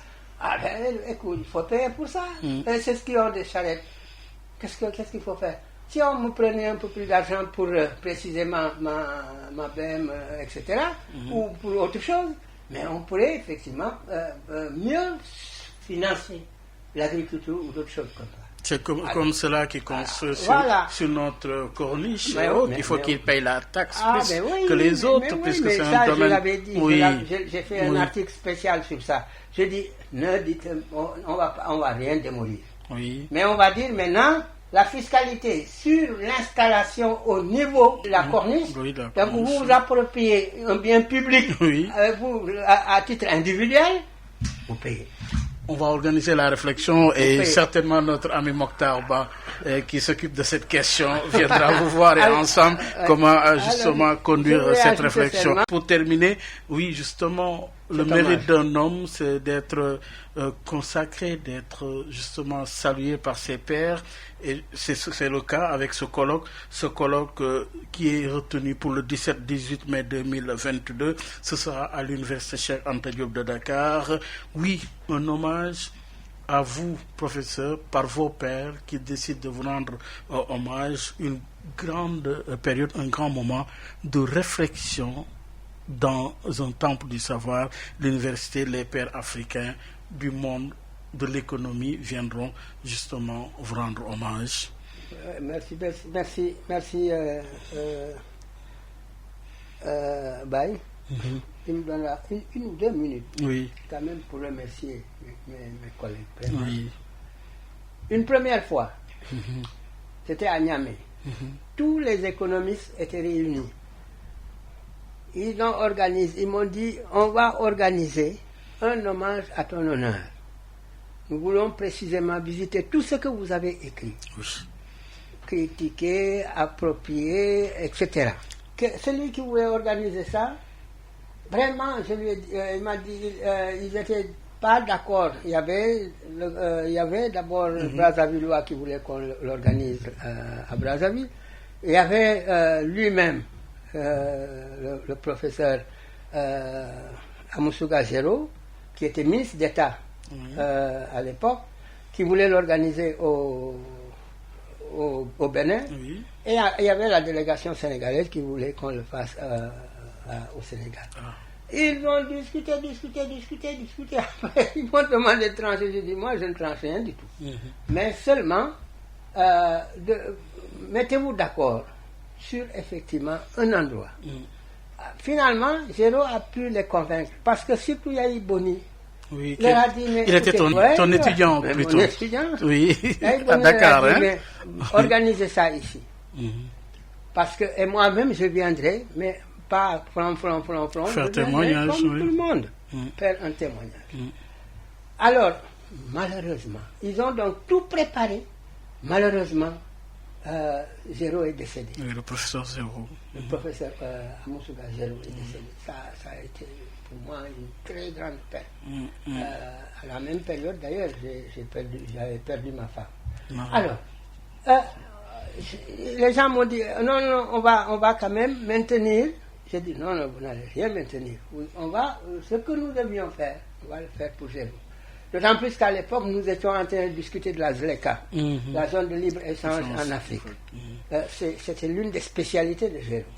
Ah ben, écoute, il faut payer pour ça. C'est ce qui ont des charrettes. Qu'est-ce qu'il faut faire? Si on me prenait un peu plus d'argent pour précisément ma BM, etc., ou pour autre chose, mais on pourrait effectivement mieux financer l'agriculture ou d'autres choses comme ça. C'est comme cela qui construit sur notre corniche. Il faut qu'ils payent la taxe plus que les autres, puisque c'est un domaine... Je l'avais dit, j'ai fait un article spécial sur ça. Je dis, on va rien démolir. Oui. Mais on va dire maintenant, la fiscalité sur l'installation au niveau de la corniche, donc vous vous appropriez un bien public vous, à titre individuel, vous payez. On va organiser la réflexion et certainement notre ami Mokhtar Ba, qui s'occupe de cette question, viendra vous voir et ensemble comment justement conduire cette réflexion. Pour terminer, oui, justement, le mérite d'un homme, c'est d'être consacré, d'être justement salué par ses pairs. Et c'est le cas avec ce colloque qui est retenu pour le 17-18 mai 2022. Ce sera à l'Université Cheikh Anta Diop de Dakar. Oui, un hommage à vous, professeur, par vos pairs qui décident de vous rendre hommage. Une grande période, un grand moment de réflexion dans un temple du savoir. L'université, les pairs africains du monde de l'économie viendront justement vous rendre hommage. Merci Baye. Il me donnera une ou 2 minutes quand même pour remercier mes collègues. Oui. Une première fois, c'était à Niamey. Tous les économistes étaient réunis. Ils m'ont dit, on va organiser un hommage à ton honneur. Nous voulons précisément visiter tout ce que vous avez écrit. Critiquer, approprier, etc. celui qui voulait organiser ça, vraiment, je lui ai dit, il m'a dit, ils n'étaient pas d'accord. Il y avait d'abord Brazzavillois qui voulait qu'on l'organise à Brazzaville. Il y avait lui-même, le professeur Amousouga Zéro, qui était ministre d'État à l'époque, qui voulait l'organiser au Bénin. Oui. Et il y avait la délégation sénégalaise qui voulait qu'on le fasse au Sénégal. Ah. Ils ont discuté. Après, ils m'ont demandé de trancher. J'ai dit, moi, je ne tranche rien du tout. Mais seulement, mettez-vous d'accord sur, effectivement, un endroit. Finalement, Géraud a pu les convaincre. Parce que surtout, il y a eu Boni. Oui, il était ton étudiant plutôt. Mon étudiant. Oui, à Dakar. Organisez ça ici. Parce que, et moi-même, je viendrai, mais pas front. Faire témoignage. Comme tout le monde. Faire un témoignage. Alors, malheureusement, ils ont donc tout préparé. Malheureusement, Géraud est décédé. Oui, le professeur Zéro. Le professeur Amousouga Zéro est décédé. Ça a été pour moi une très grande peine. À la même période, d'ailleurs, j'avais perdu ma femme. Alors, les gens m'ont dit, non, on va quand même maintenir. J'ai dit, non, vous n'allez rien maintenir. Ce que nous devions faire, on va le faire pour Géraud. D'autant plus qu'à l'époque, nous étions en train de discuter de la ZLECA, la zone de libre-échange en Afrique. C'était l'une des spécialités de Géraud.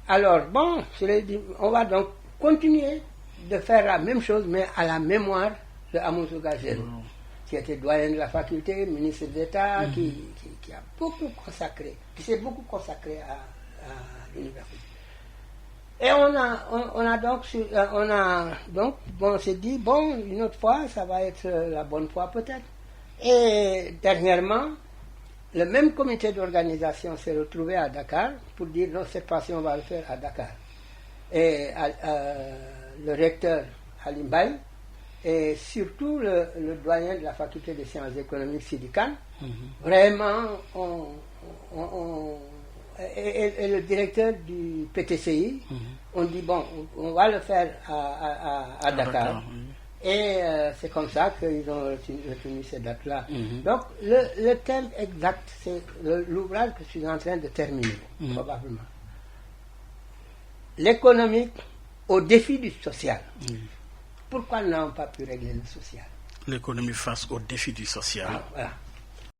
Alors, bon, je l'ai dit, on va donc continuer de faire la même chose, mais à la mémoire de Amousouga Géraud, qui était doyen de la faculté, ministre d'État, qui a beaucoup consacré, qui s'est beaucoup consacré à l'université. Et on s'est dit, bon, une autre fois, ça va être la bonne fois peut-être. Et dernièrement, le même comité d'organisation s'est retrouvé à Dakar pour dire, non, cette fois-ci, on va le faire à Dakar. Et le recteur Ali Mbaye, et surtout le doyen de la faculté des sciences économiques, Sidi Kane, vraiment, et le directeur du PTCI, on dit, bon, on va le faire à Dakar. Et c'est comme ça qu'ils ont retenu ces dates-là. Donc, le thème exact, c'est l'ouvrage que je suis en train de terminer, probablement. L'économique au défi du social. Pourquoi nous n'avons pas pu régler le social? L'économie face au défi du social. Voilà.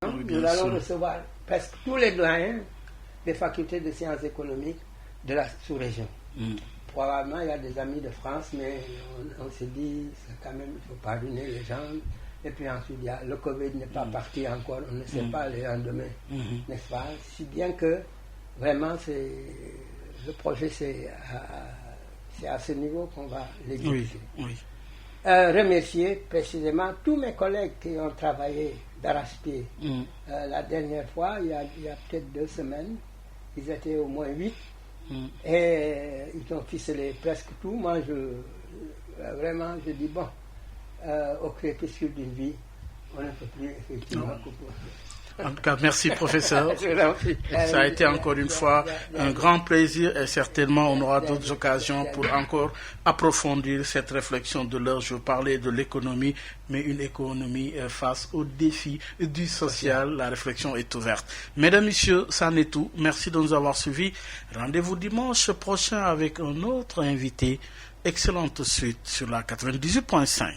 Nous allons recevoir presque tous les doyens des facultés de sciences économiques de la sous-région. Probablement, il y a des amis de France, mais on s'est dit, quand même, il faut pardonner les gens. Et puis ensuite, le Covid n'est pas parti encore, on ne sait pas les lendemains, n'est-ce pas? Si bien que, vraiment, le projet, c'est à ce niveau qu'on va l'exécuter. Remercier précisément tous mes collègues qui ont travaillé d'arrache-pied. La dernière fois, il y a peut-être 2 semaines, ils étaient au moins 8 et ils ont ficelé presque tout. Moi, vraiment, je dis, bon, au crépuscule d'une vie, on ne peut plus effectivement couper. En tout cas, merci professeur. Ça a été encore une fois un grand plaisir et certainement on aura d'autres occasions pour encore approfondir cette réflexion de l'heure. Je parlais de l'économie, mais une économie face aux défis du social. La réflexion est ouverte. Mesdames, Messieurs, ça n'est tout. Merci de nous avoir suivis. Rendez-vous dimanche prochain avec un autre invité. Excellente suite sur la 98.5.